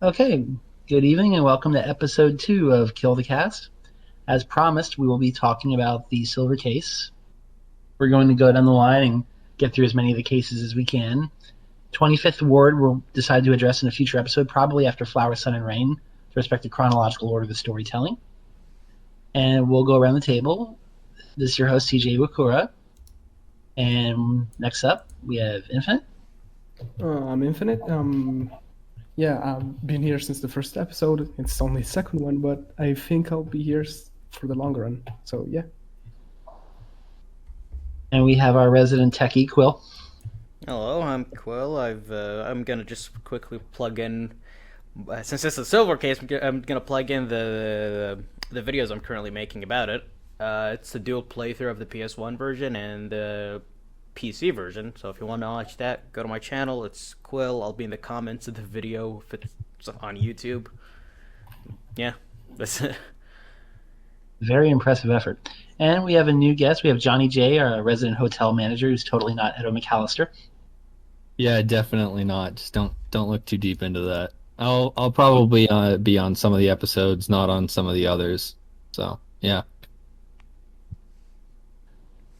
Okay, good evening and welcome to episode 2 of Kill the Cast. As promised, we will be talking about the silver case. We're going to go down the line and get through as many of the cases as we can. 25th Ward we'll decide to address in a future episode, probably after Flower, Sun, and Rain, with respect to chronological order of the storytelling. And we'll go around the table. This is your host, TJ Wakura. And next up, we have Infinite. I'm Infinite. Yeah, I've been here since the first episode. It's only the second one, but I think I'll be here for the long run. So, yeah. And we have our resident techie, Quill. Hello, I'm Quill. I'm gonna just quickly plug in, since it's a silver case. I'm gonna plug in the videos I'm currently making about it. It's the dual playthrough of the PS1 version and the PC version. So if you want to watch that, go to my channel. It's Quill. I'll be in the comments of the video if it's on YouTube. Yeah, that's it. Very impressive effort. And we have a new guest. We have JohnnyJ, our resident hotel manager, who's totally not Edo McAllister. Yeah, definitely not. Just don't look too deep into that. I'll probably be on some of the episodes, not on some of the others. So yeah.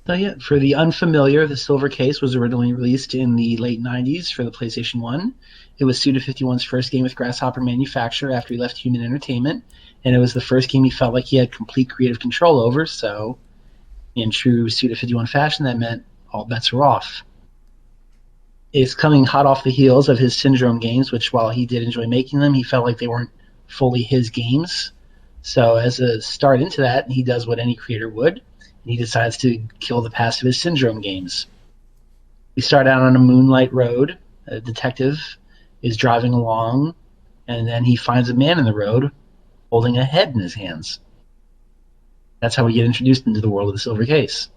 So yeah, for the unfamiliar, the Silver Case was originally released in the late 90s for the PlayStation 1. It was Suda51's first game with Grasshopper Manufacture after he left Human Entertainment, and it was the first game he felt like he had complete creative control over, so in true Suda51 fashion, that meant all bets were off. It's coming hot off the heels of his Syndrome games, which while he did enjoy making them, he felt like they weren't fully his games. So as a start into that, he does what any creator would, and he decides to kill the past of his Syndrome games. We start out on a moonlight road. A detective is driving along, and then he finds a man in the road holding a head in his hands. That's how we get introduced into the world of the Silver Case.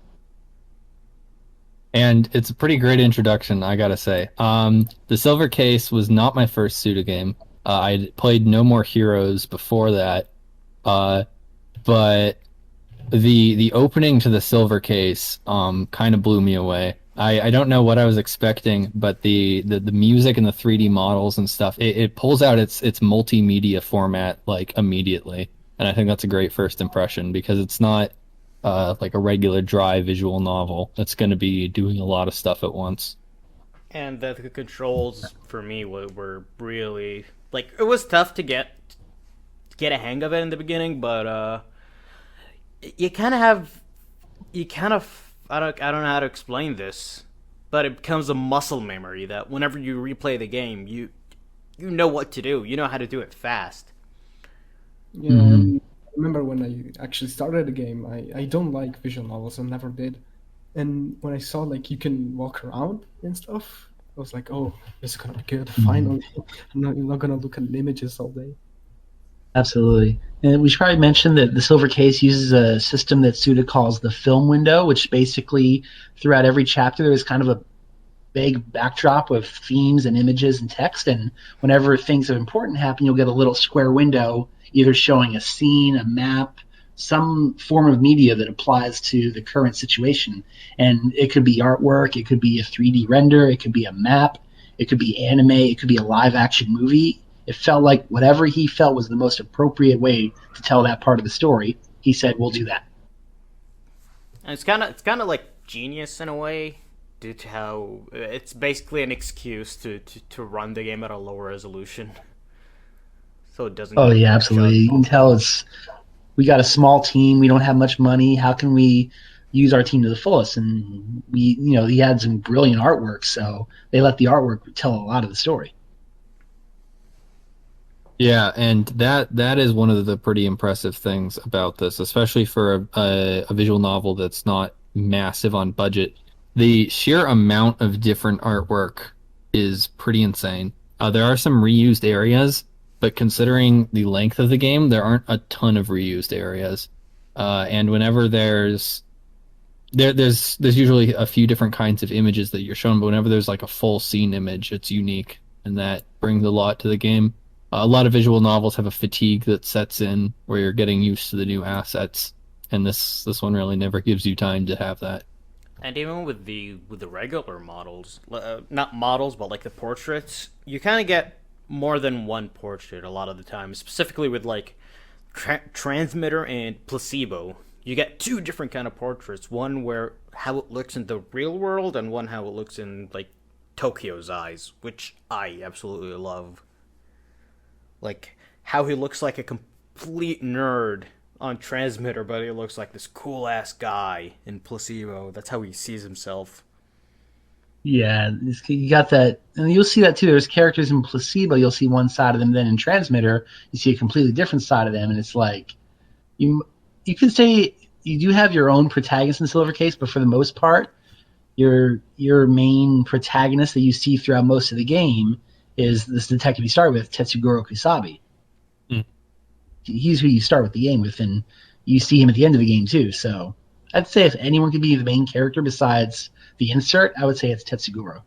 And it's a pretty great introduction, I gotta say. The Silver Case was not my first Suda game. I played No More Heroes before that, but the opening to the Silver Case kind of blew me away. I don't know what I was expecting, but the music and the 3D models and stuff, it pulls out its multimedia format like immediately, and I think that's a great first impression because it's not like a regular dry visual novel. It's going to be doing a lot of stuff at once. And the controls for me were really like, it was tough to get a hang of it in the beginning, but you kind of I don't know how to explain this, but it becomes a muscle memory that whenever you replay the game, you know what to do. You know how to do it fast. Yeah, and I remember when I actually started the game, I don't like visual novels, I never did. And when I saw like you can walk around and stuff, I was like, oh, this is gonna be good, finally. I'm not gonna look at images all day. Absolutely. And we should probably mention that the Silver Case uses a system that Suda calls the film window, which basically throughout every chapter there is kind of a big backdrop of themes and images and text, and whenever things of importance happen, you'll get a little square window either showing a scene, a map, some form of media that applies to the current situation. And it could be artwork, it could be a 3D render, it could be a map, it could be anime, it could be a live action movie. It felt like whatever he felt was the most appropriate way to tell that part of the story, he said, we'll do that. And it's kind of like genius in a way, due to how it's basically an excuse to run the game at a lower resolution, so it doesn't. Oh yeah, absolutely. You can tell we got a small team. We don't have much money. How can we use our team to the fullest? And he had some brilliant artwork, so they let the artwork tell a lot of the story. Yeah, and that is one of the pretty impressive things about this, especially for a visual novel that's not massive on budget. The sheer amount of different artwork is pretty insane. There are some reused areas, but considering the length of the game, there aren't a ton of reused areas. And whenever there's usually a few different kinds of images that you're shown, but whenever there's like a full scene image, it's unique, and that brings a lot to the game. A lot of visual novels have a fatigue that sets in where you're getting used to the new assets, and this one really never gives you time to have that. And even with the regular models, not models, but like the portraits, you kind of get more than one portrait a lot of the time, specifically with like Transmitter and Placebo. You get two different kind of portraits. One where how it looks in the real world, and one how it looks in like Tokyo's eyes, which I absolutely love. Like how he looks like a complete nerd on Transmitter, but he looks like this cool ass guy in Placebo. That's how he sees himself. Yeah, you got that, and you'll see that too. There's characters in Placebo, you'll see one side of them. Then in Transmitter, you see a completely different side of them, and it's like you can say you do have your own protagonist in Silver Case, but for the most part, your main protagonist that you see throughout most of the game is this detective you start with, Tetsugoro Kusabi. Mm. He's who you start with the game with, and you see him at the end of the game too. So I'd say if anyone could be the main character besides the insert, I would say it's Tetsugoro.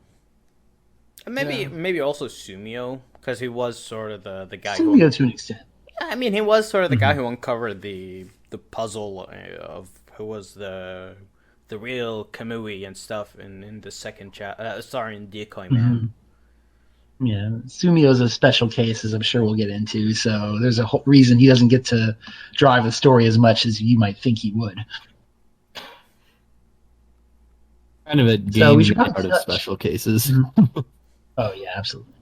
Maybe also Sumio, because he was sort of the guy Sumio to an extent. I mean, he was sort of the guy who uncovered the puzzle of who was the real Kamui and stuff in the second in Decoyman. Yeah, Sumio's a special case, as I'm sure we'll get into. So there's a whole reason he doesn't get to drive the story as much as you might think he would. Kind of a game out of special cases. Oh yeah, absolutely.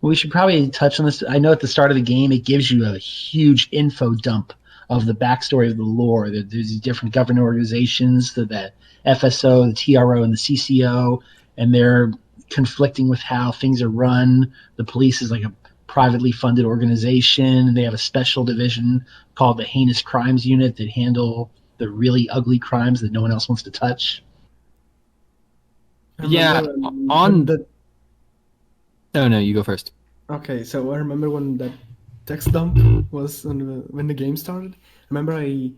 We should probably touch on this. I know at the start of the game, it gives you a huge info dump of the backstory of the lore. There's these different government organizations, the FSO, the TRO, and the CCO, and they're conflicting with how things are run. The police is like a privately funded organization. They have a special division called the Heinous Crimes Unit that handle the really ugly crimes that no one else wants to touch. Yeah, on the... Oh, no, you go first. Okay, so I remember when that text dump was when the game started. I remember I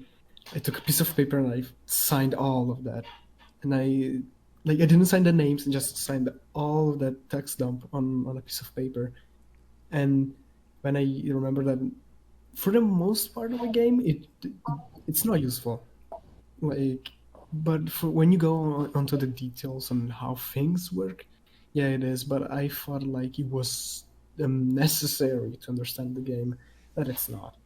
took a piece of paper and I signed all of that. And I didn't sign the names and just signed all of that text dump on a piece of paper. And when I remember that for the most part of the game, it's not useful. But when you go onto the details on how things work, yeah, it is. But I thought like it was necessary to understand the game, but it's not.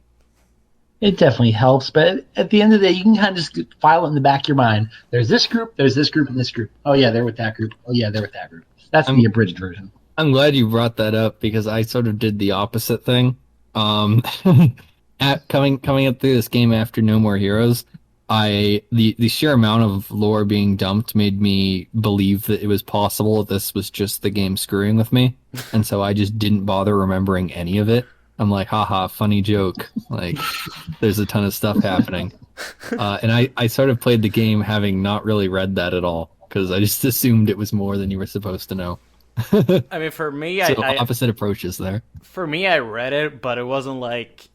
It definitely helps, but at the end of the day, you can kind of just file it in the back of your mind. There's this group, and this group. Oh yeah, they're with that group. Oh yeah, they're with that group. That's the abridged version. I'm glad you brought that up because I sort of did the opposite thing. At coming up through this game after No More Heroes, the sheer amount of lore being dumped made me believe that it was possible this was just the game screwing with me, and so I just didn't bother remembering any of it. I'm like, haha, funny joke. Like, there's a ton of stuff happening. And I sort of played the game having not really read that at all, because I just assumed it was more than you were supposed to know. I mean, for me, opposite approaches there. For me, I read it, but it wasn't like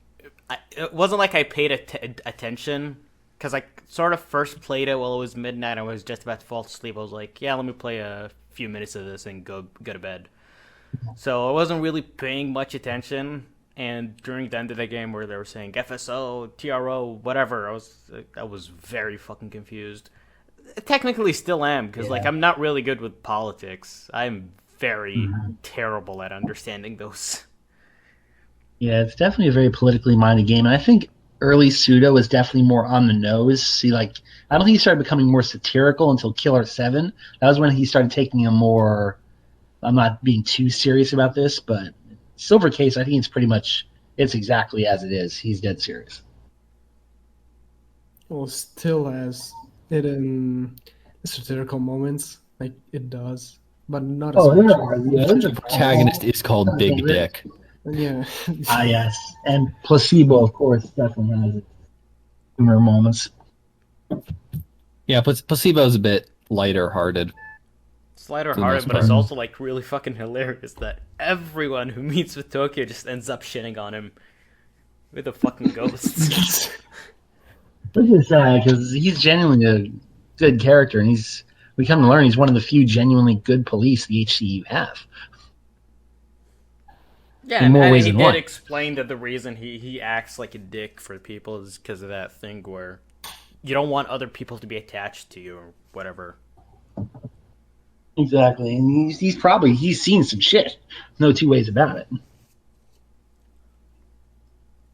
I paid attention, because I sort of first played it while it was midnight. I was just about to fall asleep. I was like, yeah, let me play a few minutes of this and go to bed. So I wasn't really paying much attention. And during the end of the game where they were saying FSO, TRO, whatever, I was very fucking confused. I technically still am, because like I'm not really good with politics. I'm very terrible at understanding those. Yeah, it's definitely a very politically minded game. And I think early Suda was definitely more on the nose. See, like, I don't think he started becoming more satirical until Killer 7. That was when he started taking a more, I'm not being too serious about this, but Silver Case, I think it's exactly as it is. He's dead serious. Well, still has it in satirical moments, like it does, but not as much. The protagonist is called Big Dick. Yeah. Yes. And Placebo, of course, definitely has its humor moments. Yeah, Placebo's a bit lighter-hearted. It's lighter-hearted, but it's also like really fucking hilarious that everyone who meets with Tokyo just ends up shitting on him with the fucking ghosts. Which is sad, because he's genuinely a good character, and we come to learn he's one of the few genuinely good police the HCU have. Yeah, and he did explain that the reason he acts like a dick for people is because of that thing where you don't want other people to be attached to you or whatever. Exactly, and he's seen some shit. No two ways about it.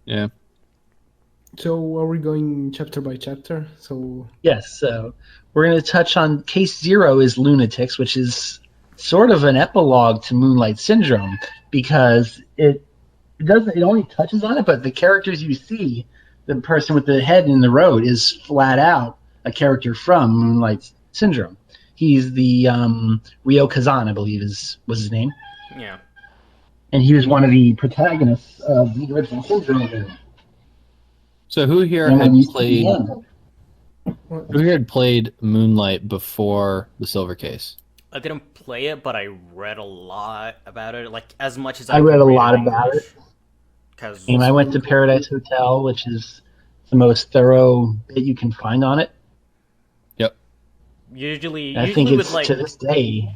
Yeah. So are we going chapter by chapter? So Yes, so we're going to touch on case 0 is Lunatics, which is sort of an epilogue to Moonlight Syndrome because it only touches on it, but the characters you see, the person with the head in the road is flat out a character from Moonlight Syndrome. He's the Ryo Kazan, I believe was his name. Yeah. And he was one of the protagonists of the original Syndrome game. So who here had played Moonlight before the Silver Case? I didn't play it, but I read a lot about it, like as much as I read a lot about it. Because I went to Paradise Hotel, which is the most thorough bit you can find on it. Yep. Usually I think it's with, like, to this day.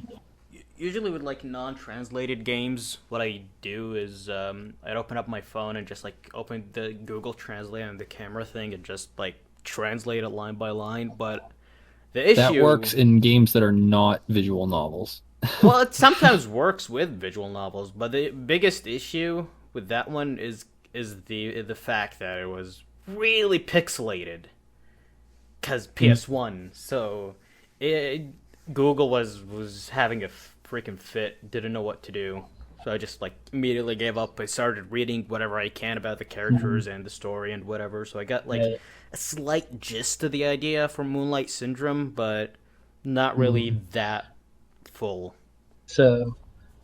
Usually with like non-translated games, what I do is I'd open up my phone and just like open the Google Translate and the camera thing and just like translate it line by line. But the issue that works in games that are not visual novels. Well, it sometimes works with visual novels, but the biggest issue with that one is the fact that it was really pixelated because PS1. So Google was having a freaking fit, didn't know what to do. So I just like immediately gave up. I started reading whatever I can about the characters and the story and whatever. So I got like a slight gist of the idea from Moonlight Syndrome, but not really that full. So,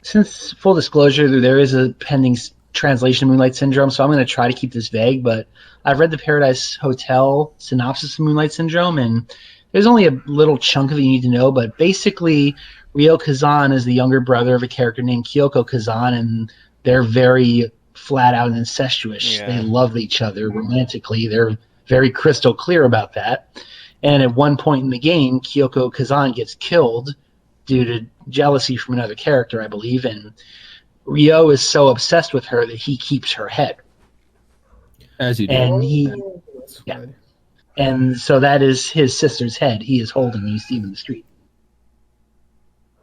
since full disclosure, there is a pending translation of Moonlight Syndrome, so I'm going to try to keep this vague, but I've read the Paradise Hotel synopsis of Moonlight Syndrome, and there's only a little chunk of it you need to know, but basically Ryo Kazan is the younger brother of a character named Kyoko Kazan, and they're very flat out incestuous. Yeah. They love each other romantically. They're very crystal clear about that. And at one point in the game, Kyoko Kazan gets killed due to jealousy from another character, I believe, and Ryo is so obsessed with her that he keeps her head. As you do. And and so that is his sister's head he is holding when you see him in the street.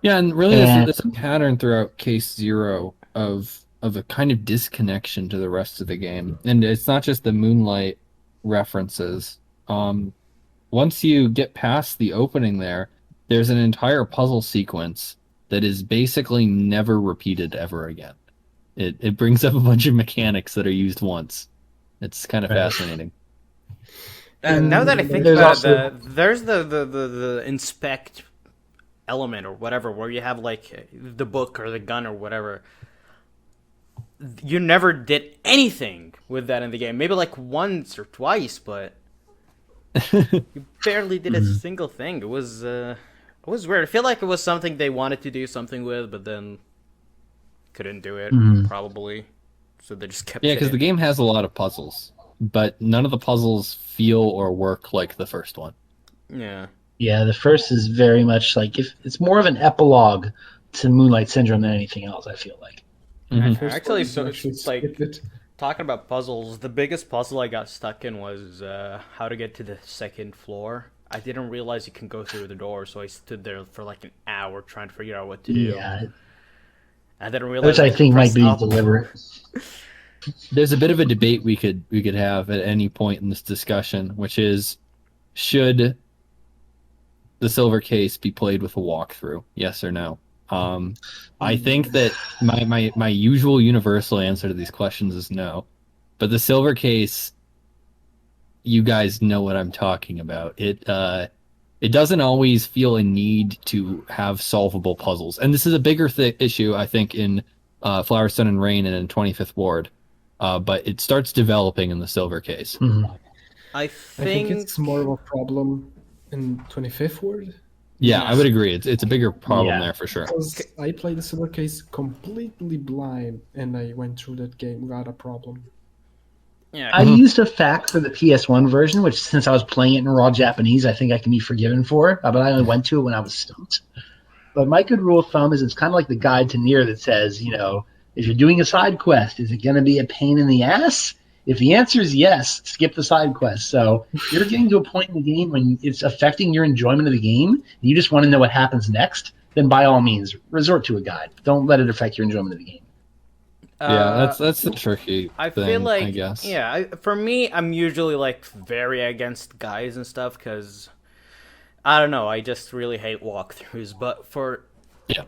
Yeah, and really there's a pattern throughout Case 0 of a kind of disconnection to the rest of the game. And it's not just the Moonlight references. Once you get past the opening there's an entire puzzle sequence that is basically never repeated ever again. It brings up a bunch of mechanics that are used once. It's kind of fascinating. Now that I think about it, there's the inspect element or whatever, where you have like the book or the gun or whatever. You never did anything with that in the game. Maybe like once or twice, but you barely did a single thing. It was weird. I feel like it was something they wanted to do something with, but then couldn't do it, probably. So they just kept it. Yeah, because the game has a lot of puzzles, but none of the puzzles feel or work like the first one. Yeah. Yeah, the first is very much like it's more of an epilogue to Moonlight Syndrome than anything else, I feel like. Actually, so it's like talking about puzzles, the biggest puzzle I got stuck in was how to get to the second floor. I didn't realize you can go through the door, so I stood there for like an hour trying to figure out what to do. Yeah. I didn't realize. Which I think might be deliberate. There's a bit of a debate we could have at any point in this discussion, which is, should the Silver Case be played with a walkthrough? Yes or no? I think that my usual universal answer to these questions is no. But the Silver Case, you guys know what I'm talking about. It doesn't always feel a need to have solvable puzzles. And this is a bigger issue, I think, in Flower, Sun, and Rain and in 25th Ward. But it starts developing in the Silver Case. Mm-hmm. I think it's more of a problem in 25th Ward. Yeah, I would agree. It's a bigger problem there for sure. Because I played the Silver Case completely blind, and I went through that game without a problem. Yeah, I used a FAQ for the PS1 version, which since I was playing it in raw Japanese, I think I can be forgiven for. But I only went to it when I was stumped. But my good rule of thumb is it's kind of like the guide to Nier that says, if you're doing a side quest, is it going to be a pain in the ass? If the answer is yes, skip the side quest. So you're getting to a point in the game when it's affecting your enjoyment of the game, and you just want to know what happens next, then by all means resort to a guide. Don't let it affect your enjoyment of the game. Yeah, that's the tricky I thing, feel like, I guess. yeah, for me, I'm usually like very against guides and stuff because I don't know, I just really hate walkthroughs. But for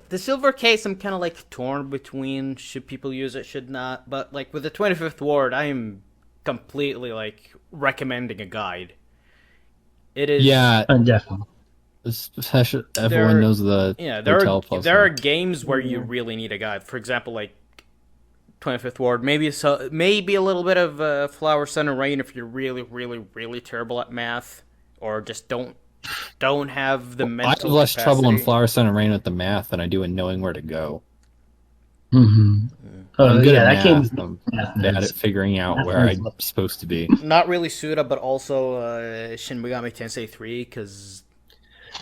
the silver case, I'm kind of like torn between should people use it, should not. But like with the 25th Ward, I am completely like recommending a guide. It is definitely. Especially everyone knows the hotel puzzle. There are games where you really need a guide. For example, like 25th Ward, maybe a little bit of Flower, Sun, and Rain if you're really, really, really terrible at math, or just don't have the mental capacity. I have less trouble in Flower, Sun, and Rain with the math than I do in knowing where to go. Mm-hmm. I'm good at math. I'm bad at figuring out where I'm supposed to be. Not really Suda, but also Shin Megami Tensei 3, because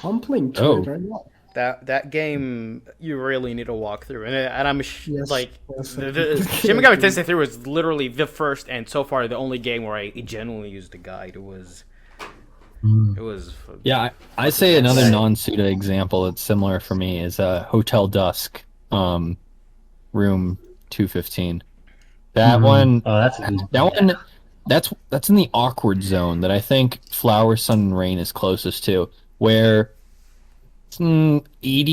I'm playing 2 right now. That game, you really need to walk through, and I'm Shin Megami Tensei 3 was literally the first and so far the only game where I genuinely used a guide. It was. Yeah, I say another non-Suda example that's similar for me is Hotel Dusk, room 215. That one. Oh, that's in the awkward zone that I think Flower, Sun, and Rain is closest to, where 80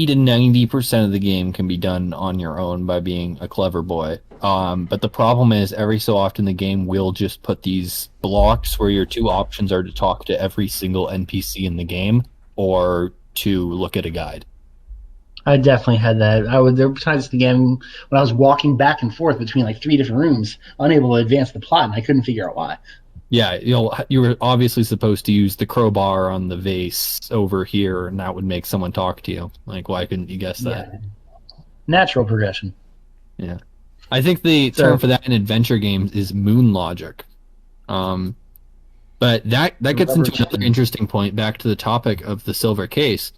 to 90% of the game can be done on your own by being a clever boy. But the problem is every so often the game will just put these blocks where your two options are to talk to every single NPC in the game or to look at a guide. I definitely had that. There were times the game when I was walking back and forth between like 3 different rooms, unable to advance the plot, and I couldn't figure out why. Yeah, you were obviously supposed to use the crowbar on the vase over here, and that would make someone talk to you. Like, why couldn't you guess that? Yeah. Natural progression. Yeah. I think the term for that in adventure games is moon logic. But that gets into another interesting point, back to the topic of the Silver Case.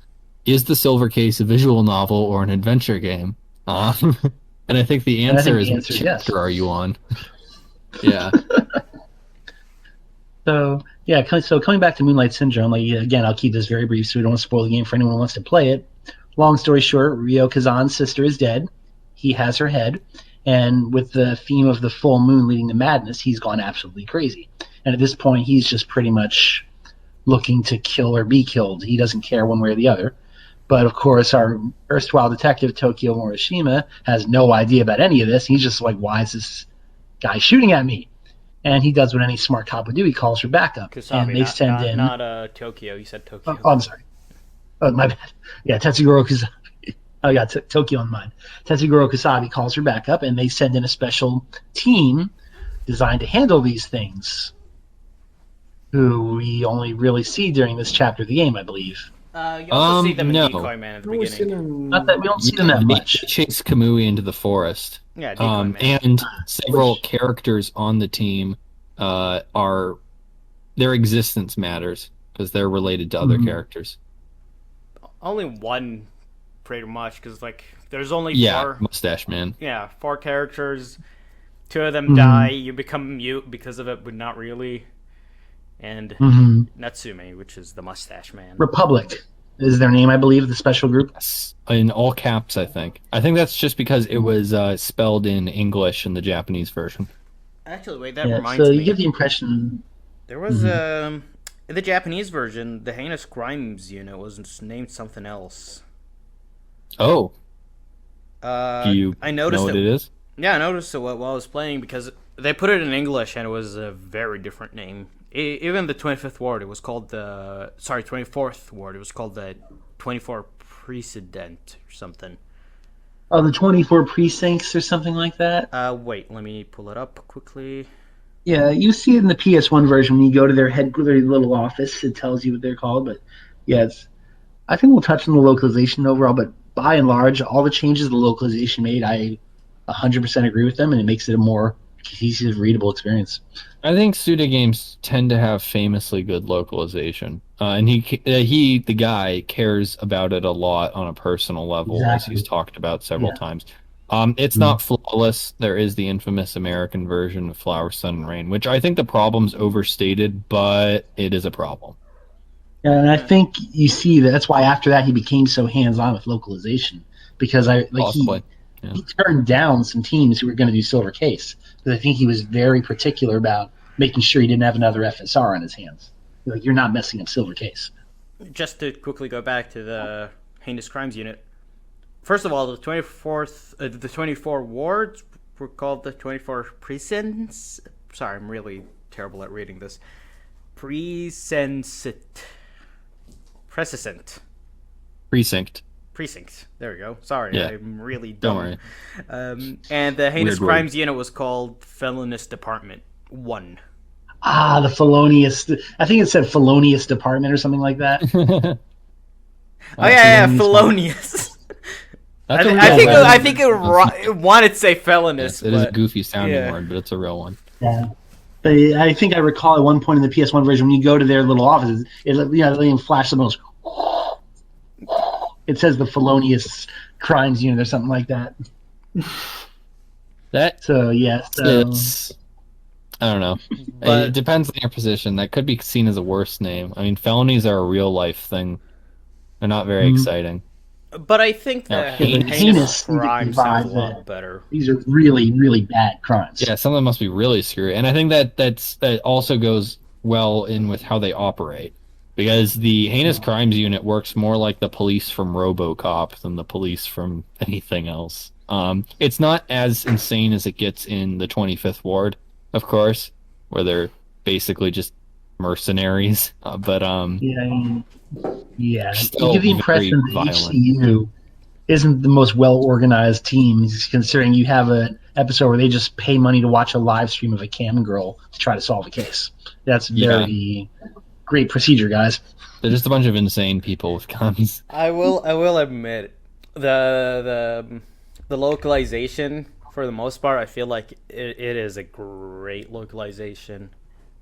Is the Silver Case a visual novel or an adventure game? And I think the answer is, which chapter are you on? Yeah. So coming back to Moonlight Syndrome, again, I'll keep this very brief so we don't want to spoil the game for anyone who wants to play it. Long story short, Ryo Kazan's sister is dead. He has her head, and with the theme of the full moon leading to madness, he's gone absolutely crazy. And at this point, he's just pretty much looking to kill or be killed. He doesn't care one way or the other. But of course, our erstwhile detective Tokyo Morishima has no idea about any of this. He's just like, why is this guy shooting at me? And he does what any smart cop would do. He calls for backup. Kusabi, and they send in... Not Tokyo. You said Tokyo. Oh, I'm sorry. Oh, my bad. Yeah, Tetsugoro Kusabi. I got Tokyo in mind. Tetsugoro Kusabi calls for backup, and they send in a special team designed to handle these things, who we only really see during this chapter of the game, I believe. You also see them in Decoyman at the beginning. Not that we don't see them that much. They chase Kamui into the forest. Yeah, Decoyman. And several characters on the team are their existence matters because they're related to other characters. Only one, pretty much, because there's only 4. Mustache Man. Yeah, 4 characters. 2 of them die. You become mute because of it, but not really. And Natsume, which is the Mustache Man. Republic is their name, I believe, the special group. Yes. In all caps, I think. I think that's just because it was spelled in English in the Japanese version. Actually, wait, that reminds me. So you get the impression... There was, in the Japanese version, the Heinous Crimes unit was named something else. Oh. Do you know what it is? Yeah, I noticed it while I was playing because they put it in English and it was a very different name. Even the 25th Ward, it was called 24th Ward, it was called the 24 Precedent or something. Oh, the 24 Precincts or something like that? Wait, let me pull it up quickly. Yeah, you see it in the PS1 version when you go to their little office, it tells you what they're called, but yeah, I think we'll touch on the localization overall, but by and large, all the changes the localization made, I 100% agree with them, and it makes it a more cohesive, readable experience. I think Suda games tend to have famously good localization, and he the guy cares about it a lot on a personal level, as he's talked about several times. It's not flawless. There is the infamous American version of Flower, Sun, and Rain, which I think the problem's overstated, but it is a problem. And I think you see that's why after that he became so hands-on with localization, because Possibly. Yeah. he turned down some teams who were going to do Silver Case because I think he was very particular about making sure he didn't have another FSR on his hands. Like, you're not messing up Silver Case. Just to quickly go back to the heinous crimes unit. First of all, the 24 wards were called the 24 precincts. Sorry, I'm really terrible at reading this. Precinct. There we go. Sorry, Yeah. I'm really dumb. Don't worry. And the heinous Weird crimes word. unit was called Felonious Department 1. The felonious. I think it said felonious department or something like that. Oh yeah, felonious. That's a real I word. think it wanted to say felonious. It is a but- goofy sounding yeah. word, but it's a real one. Yeah. But I think I recall at one point in the PS1 version, when you go to their little offices, it even flash the most. It says the felonious crimes unit or something like that. That So yeah, it's I don't know. But- It depends on your position. That could be seen as a worse name. I mean, felonies are a real life thing. They're not very exciting. But I think No, the heinous heinous you can crime sounds a divide lot better. these are really, really bad crimes. Yeah, some of them must be really screwy, and I think that also goes well in with how they operate, because the heinous crimes unit works more like the police from RoboCop than the police from anything else. It's not as insane as it gets in the 25th Ward, of course, where they're basically just mercenaries. But Yeah. Still You get the very impression that violent. HCU isn't the most well organized team, considering you have an episode where they just pay money to watch a live stream of a cam girl to try to solve a case. That's very great procedure, guys. They're just a bunch of insane people with guns. I will admit the localization for the most part. I feel like it is a great localization.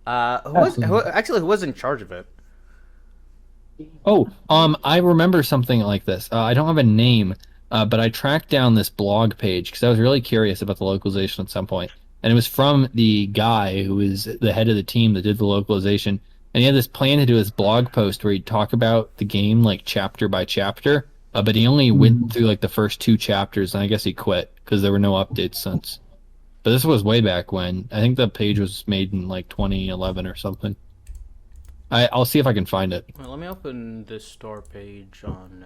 Who was in charge of it? Oh, I remember something like this. I don't have a name, but I tracked down this blog page because I was really curious about the localization at some point. And it was from the guy who was the head of the team that did the localization. And he had this plan to do this blog post where he'd talk about the game like chapter by chapter. But he only went through like the first 2 chapters, and I guess he quit because there were no updates since. But this was way back when. I think the page was made in like 2011 or something. I'll see if I can find it. Well, let me open this store page on.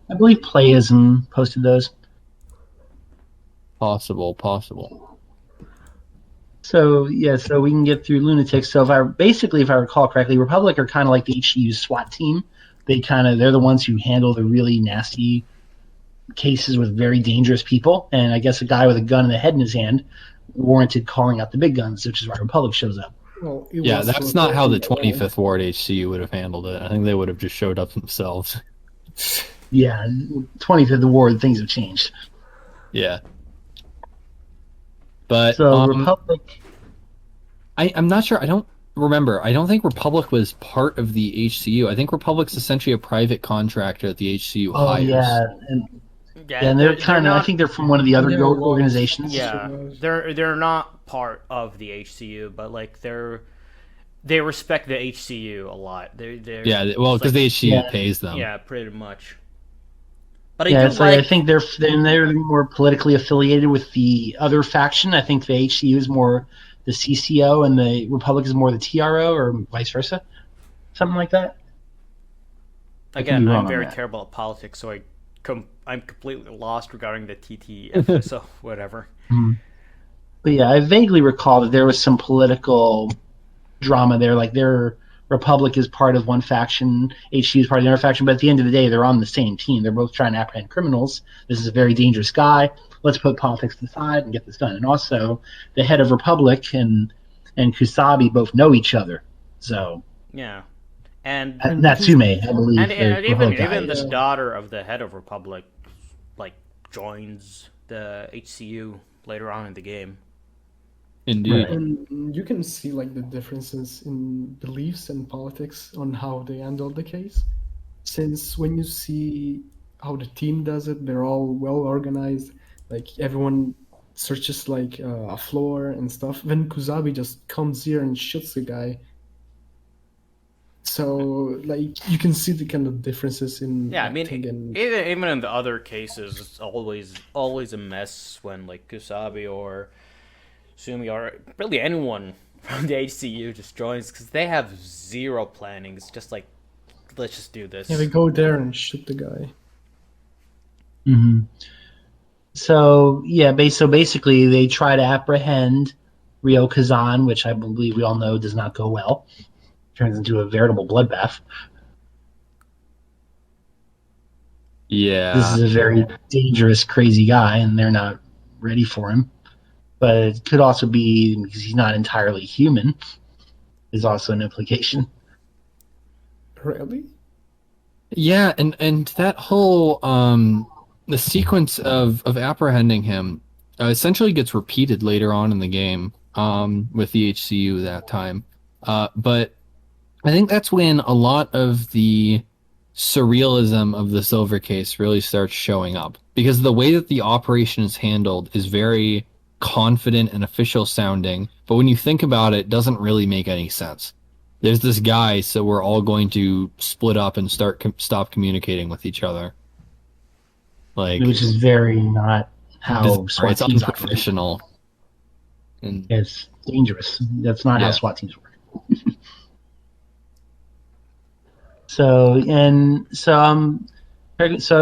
I believe Playism posted those. Possible. So so we can get through Lunatics. So if I recall correctly, Republic are kind of like the HCU SWAT team. They're the ones who handle the really nasty cases with very dangerous people. And I guess a guy with a gun and a head in his hand warranted calling out the big guns, which is why Republic shows up. Well, Yeah, that's not how the 25th Ward HCU would have handled it. I think they would have just showed up themselves. Yeah, 25th Ward, things have changed. Yeah. But So Republic. I'm not sure. I don't remember. I don't think Republic was part of the HCU. I think Republic's essentially a private contractor that the HCU hires. And they're kind of. I think they're from one of the other organizations. Yeah, they're not part of the HCU, but like they respect the HCU a lot. Yeah, well, because the HCU pays them. Yeah, pretty much. But I think they're more politically affiliated with the other faction. I think the HCU is more the CCO and the Republic is more the TRO, or vice versa, something like that. Again, I'm very terrible at politics, so I'm completely lost regarding the TTF, so whatever. But yeah, I vaguely recall that there was some political drama there. Like their Republic is part of one faction, HCU is part of the other faction, but at the end of the day, they're on the same team. They're both trying to apprehend criminals. This is a very dangerous guy. Let's put politics to the side and get this done. And also, the head of Republic and Kusabi both know each other. So yeah, and Natsume, I believe, and even the daughter of the head of Republic, like joins the HCU later on in the game. Indeed. And you can see like the differences in beliefs and politics on how they handle the case. Since when you see how the team does it, they're all well organized. Like everyone searches like a floor and stuff. Then Kusabi just comes here and shoots the guy. So like you can see the kind of differences in Yeah, I mean, acting and even in the other cases, it's always a mess when like Kusabi or Sumi or really anyone from the HCU just joins because they have zero planning. It's just like, let's just do this. yeah, we go there and shoot the guy. Mm-hmm. So yeah, so basically they try to apprehend Ryo Kazan, which I believe we all know does not go well. Turns into a veritable bloodbath. Yeah. This is a very dangerous, crazy guy, and they're not ready for him. But it could also be because he's not entirely human, is also an implication. Really? Yeah, and that whole the sequence of apprehending him essentially gets repeated later on in the game with the HCU that time. But I think that's when a lot of the surrealism of the Silver Case really starts showing up, because the way that the operation is handled is very confident and official sounding, but when you think about it, it doesn't really make any sense. There's this guy, so we're all going to split up and stop communicating with each other. Like, which is very not how SWAT it's teams operate. unprofessional. And It's dangerous. That's not how SWAT teams work. So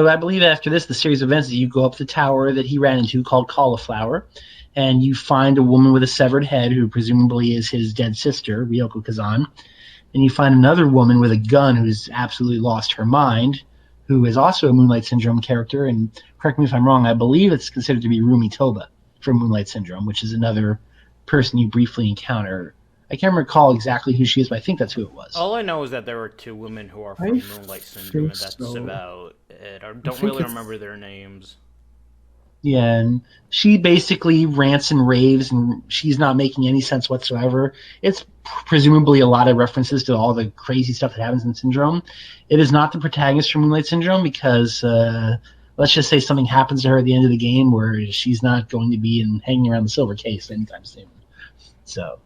I believe after this, the series of events, you go up the tower that he ran into called Cauliflower, and you find a woman with a severed head who presumably is his dead sister, Ryoko Kazan. And you find another woman with a gun who's absolutely lost her mind, who is also a Moonlight Syndrome character. And correct me if I'm wrong, I believe it's considered to be Rumi Toba from Moonlight Syndrome, which is another person you briefly encounter. I can't recall exactly who she is, but I think that's who it was. All I know is that there were two women who are from Moonlight Syndrome, and that's about it. I don't really remember their names. Yeah, and she basically rants and raves, and she's not making any sense whatsoever. It's presumably a lot of references to all the crazy stuff that happens in Syndrome. It is not the protagonist from Moonlight Syndrome because, let's just say something happens to her at the end of the game where she's not going to be hanging around the Silver Case anytime soon. So,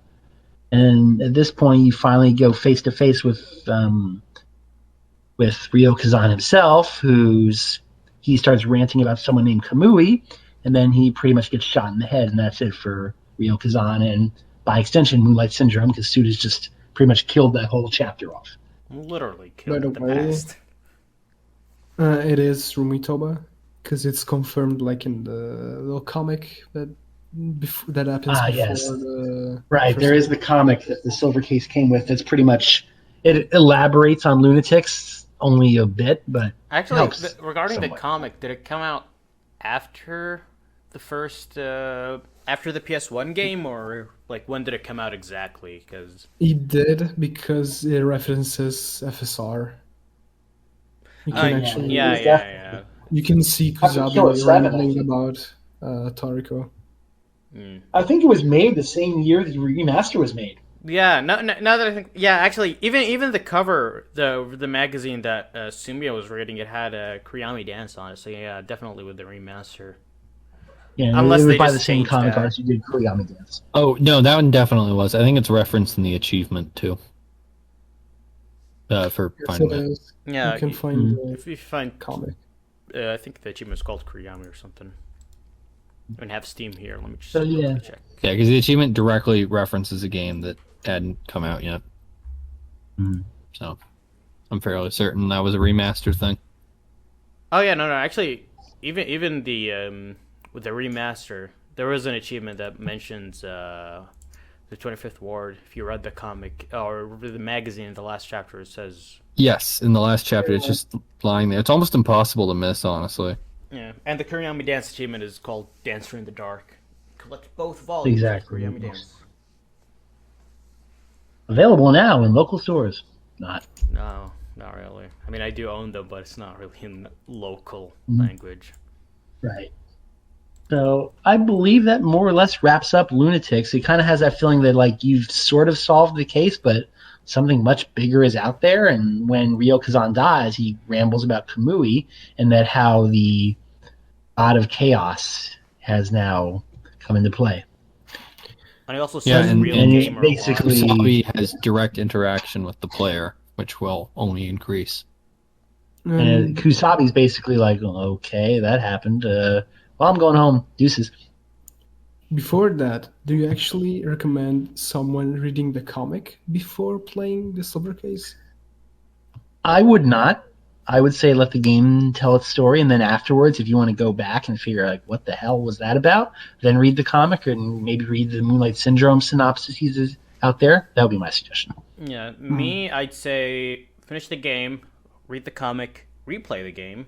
and at this point, you finally go face to face with Ryo Kazan himself, he starts ranting about someone named Kamui, and then he pretty much gets shot in the head, and that's it for Ryo Kazan, and by extension, Moonlight Syndrome, because Suda's just pretty much killed that whole chapter off. Literally killed the past. It is Rumi Toba, because it's confirmed like in the little comic that happens before the... Right, there is the comic that the Silver Case came with. That's pretty much... It elaborates on Lunatics only a bit, but actually, regarding the comic, did it come out after the first... after the PS1 game, or like when did it come out exactly? Because it did, because it references FSR. You can yeah. You can see Kusabi rambling about Toriko. I think it was made the same year the remaster was made. Yeah, now that I think, yeah, actually, even the cover, the magazine that Sumio was reading, it had a Kuriyami dance on it. So yeah, definitely with the remaster. Yeah, unless they by the same comic artist who did Kuriyami dance. Oh no, that one definitely was. I think it's referenced in the achievement too. For finding it. Yeah, you can find if you find comic. I think the achievement is called Kuriyami or something. I don't have Steam here. Let me just check. Yeah, because the achievement directly references a game that hadn't come out yet. So I'm fairly certain that was a remaster thing. Oh yeah, no. Actually, even the with the remaster, there was an achievement that mentions the 25th Ward. If you read the comic or the magazine, in the last chapter, it says yes. In the last chapter, it's just lying there. It's almost impossible to miss, honestly. Yeah, and the Kuriyami dance achievement is called Dancer in the Dark. Collect both volumes. Exactly. Kuriyami dance. Available now in local stores. No, not really. I mean, I do own them, but it's not really in local language. Right. So I believe that more or less wraps up Lunatics. It kind of has that feeling that like you've sort of solved the case, but something much bigger is out there. And when Ryo Kazan dies, he rambles about Kamui and that how the god of chaos has now come into play. And he also says real gamer basically Kusabi has direct interaction with the player which will only increase. And Kusabi's basically like, okay, that happened. Well, I'm going home. Deuces. Before that, do you actually recommend someone reading the comic before playing the Silver Case? I would not. I would say let the game tell its story, and then afterwards, if you want to go back and figure out like what the hell was that about, then read the comic and maybe read the Moonlight Syndrome synopsis out there. That would be my suggestion. Yeah, me, I'd say finish the game, read the comic, replay the game,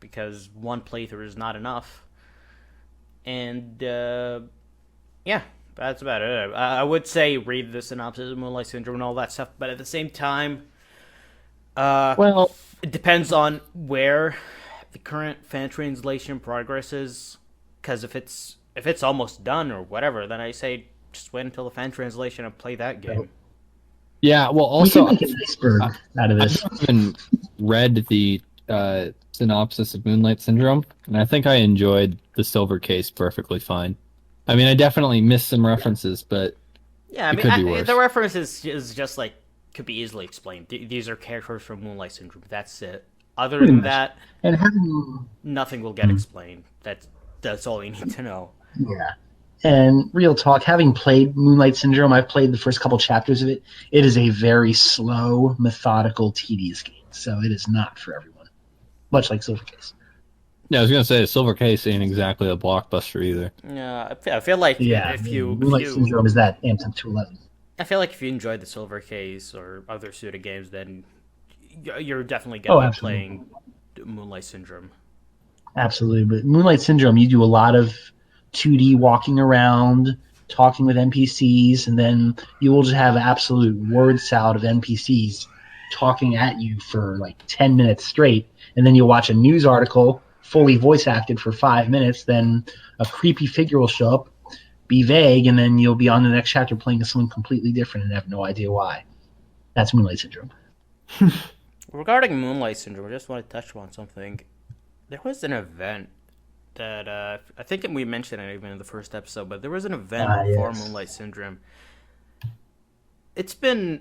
because one playthrough is not enough. And yeah, that's about it. I would say read the synopsis of Moonlight Syndrome and all that stuff, but at the same time, Well, it depends on where the current fan translation progresses. Because if it's almost done or whatever, then I say just wait until the fan translation and play that game. Yeah, well, we can also, make an iceberg out of this. I've even read the synopsis of Moonlight Syndrome, and I think I enjoyed the Silver Case perfectly fine. I mean, I definitely missed some references, but Yeah, I it mean, could be worse. the reference is just like could be easily explained. These are characters from Moonlight Syndrome. That's it. Other Pretty than much. that, And having nothing will get explained. That's all you need to know. Yeah. And real talk, having played Moonlight Syndrome, I've played the first couple chapters of it. It is a very slow, methodical, tedious game. So it is not for everyone. Much like Silver Case. Yeah, I was gonna say the Silver Case ain't exactly a blockbuster either. Yeah, I feel like if you Moonlight Syndrome is that amped up to 11. I feel like if you enjoyed the Silver Case or other Suda games, then you're definitely Oh, gonna be absolutely. playing Moonlight Syndrome. Absolutely. But Moonlight Syndrome, you do a lot of 2D walking around, talking with NPCs, and then you will just have absolute word salad of NPCs talking at you for like 10 minutes straight. And then you'll watch a news article fully voice acted for 5 minutes. Then a creepy figure will show up, be vague, and then you'll be on the next chapter playing someone completely different and have no idea why. That's Moonlight Syndrome. Regarding Moonlight Syndrome, I just want to touch on something. There was an event that I think we mentioned it even in the first episode, but there was an event for Yes. Moonlight Syndrome. It's been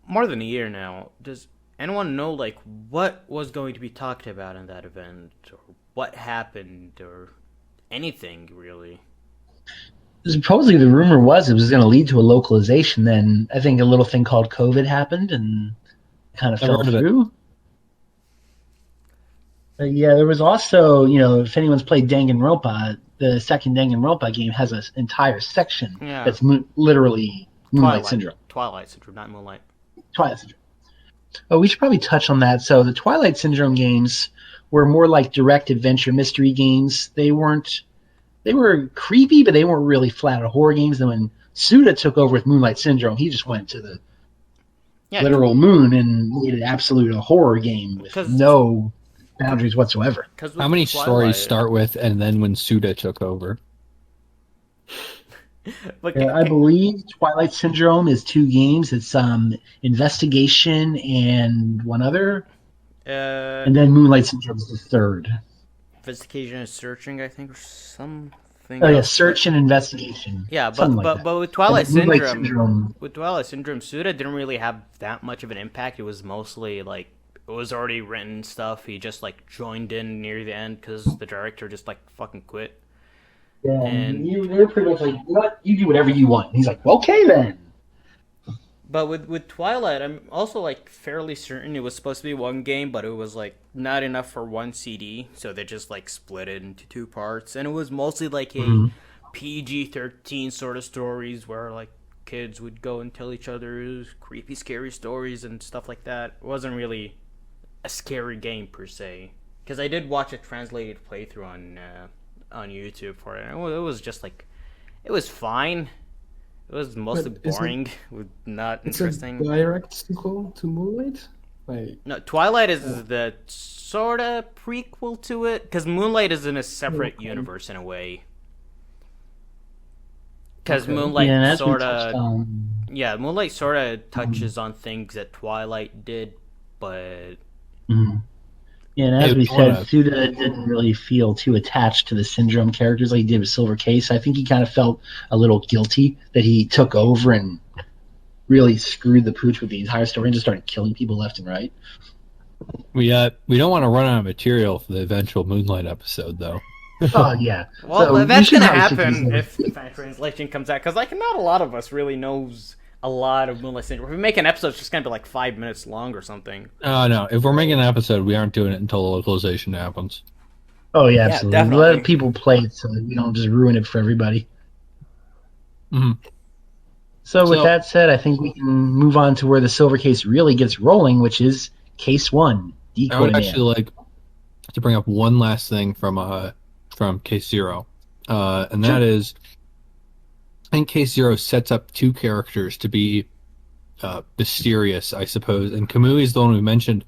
more than a year now. Does anyone know like what was going to be talked about in that event, or what happened, or anything really? Supposedly the rumor was it was going to lead to a localization. Then I think a little thing called COVID happened and kind of Never fell heard of it. through. But yeah, there was also, if anyone's played Danganronpa, the second Danganronpa game has an entire section Yeah. that's literally Moonlight Syndrome. Twilight Syndrome, not Moonlight. Twilight Syndrome. Oh, we should probably touch on that. So the Twilight Syndrome games were more like direct adventure mystery games. They were creepy, but they weren't really flat out horror games. Then when Suda took over with Moonlight Syndrome, he just went to the literal moon and made it absolute a horror game with no boundaries whatsoever. How many stories start with and then when Suda took over? I believe Twilight Syndrome is 2 games. It's Investigation and one other. And then Moonlight Syndrome is the third. Investigation and Searching, I think, or something. Oh yeah, Search and Investigation. Yeah, but with Twilight Syndrome, Suda didn't really have that much of an impact. It was mostly like it was already written stuff. He just like joined in near the end because the director just like fucking quit. Yeah, and they're pretty much like, you do whatever you want. And he's like, okay then. But with Twilight, I'm also like fairly certain it was supposed to be one game, but it was like not enough for one CD, so they just like split it into 2 parts, and it was mostly like a PG-13 sort of stories where like kids would go and tell each other creepy, scary stories and stuff like that. It wasn't really a scary game per se, because I did watch a translated playthrough on YouTube for it. And it was just like it was fine. It was mostly boring, not interesting. It's a direct sequel to Moonlight? No, Twilight is the sort of prequel to it, because Moonlight is in a separate universe in a way. Because Moonlight sort of... Moonlight sort of touches on things that Twilight did, but... Yeah, and as we said, Suda didn't really feel too attached to the Syndrome characters like he did with Silver Case. I think he kind of felt a little guilty that he took over and really screwed the pooch with the entire story and just started killing people left and right. We don't want to run out of material for the eventual Moonlight episode, though. Oh yeah. Well, So that's should gonna probably stick to happen this if fan translation comes out, because like not a lot of us really knows a lot of Moonlight Syndrome. If we make an episode, it's just gonna be like 5 minutes long or something. No. If we're making an episode, we aren't doing it until the localization happens. Oh yeah, Yeah, absolutely. definitely. Let people play it so that we don't just ruin it for everybody. Mhm. So with So- that said, I think we can move on to where the silver case really gets rolling, which is case 1, I would Decoyman. actually like to bring up one last thing from Case Zero, and that is, I think Case Zero sets up two characters to be mysterious, I suppose, and Kamui is the one we mentioned,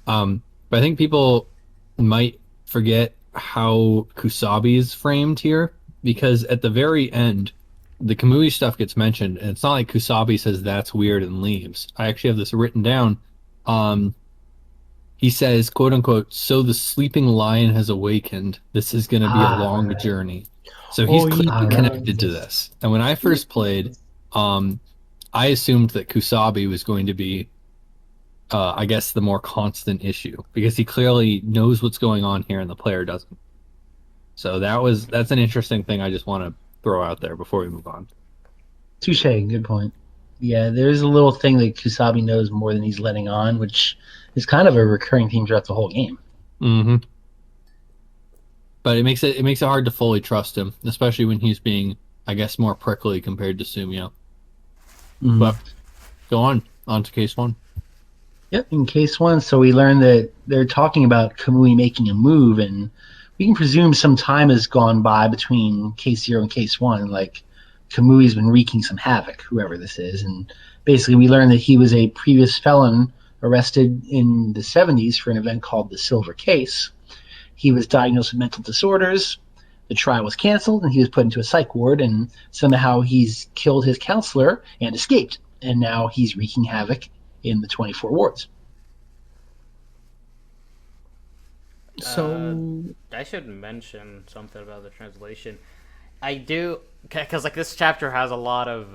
but I think people might forget how Kusabi is framed here, because at the very end, the Kamui stuff gets mentioned, and it's not like Kusabi says that's weird and leaves. I actually have this written down. He says, quote unquote, "So the sleeping lion has awakened. This is going to be a long journey." So he's clearly connected to this. And when I first played, I assumed that Kusabi was going to be, I guess, the more constant issue, because he clearly knows what's going on here and the player doesn't. So that's an interesting thing I just want to throw out there before we move on. Touche, good point. Yeah, there's a little thing that Kusabi knows more than he's letting on, which is kind of a recurring theme throughout the whole game. Mm-hmm. But it makes it hard to fully trust him, especially when he's being, I guess, more prickly compared to Sumio. Mm-hmm. But go on to case 1. Yep, in case 1, so we learn that they're talking about Kamui making a move, and we can presume some time has gone by between case 0 and case 1, like Kamui's been wreaking some havoc, whoever this is, and basically we learn that he was a previous felon arrested in the 70s for an event called the Silver Case. He was diagnosed with mental disorders, the trial was canceled, and he was put into a psych ward, and somehow he's killed his counselor and escaped, and now he's wreaking havoc in the 24 wards. So I should mention something about the translation. I do, because like this chapter has a lot of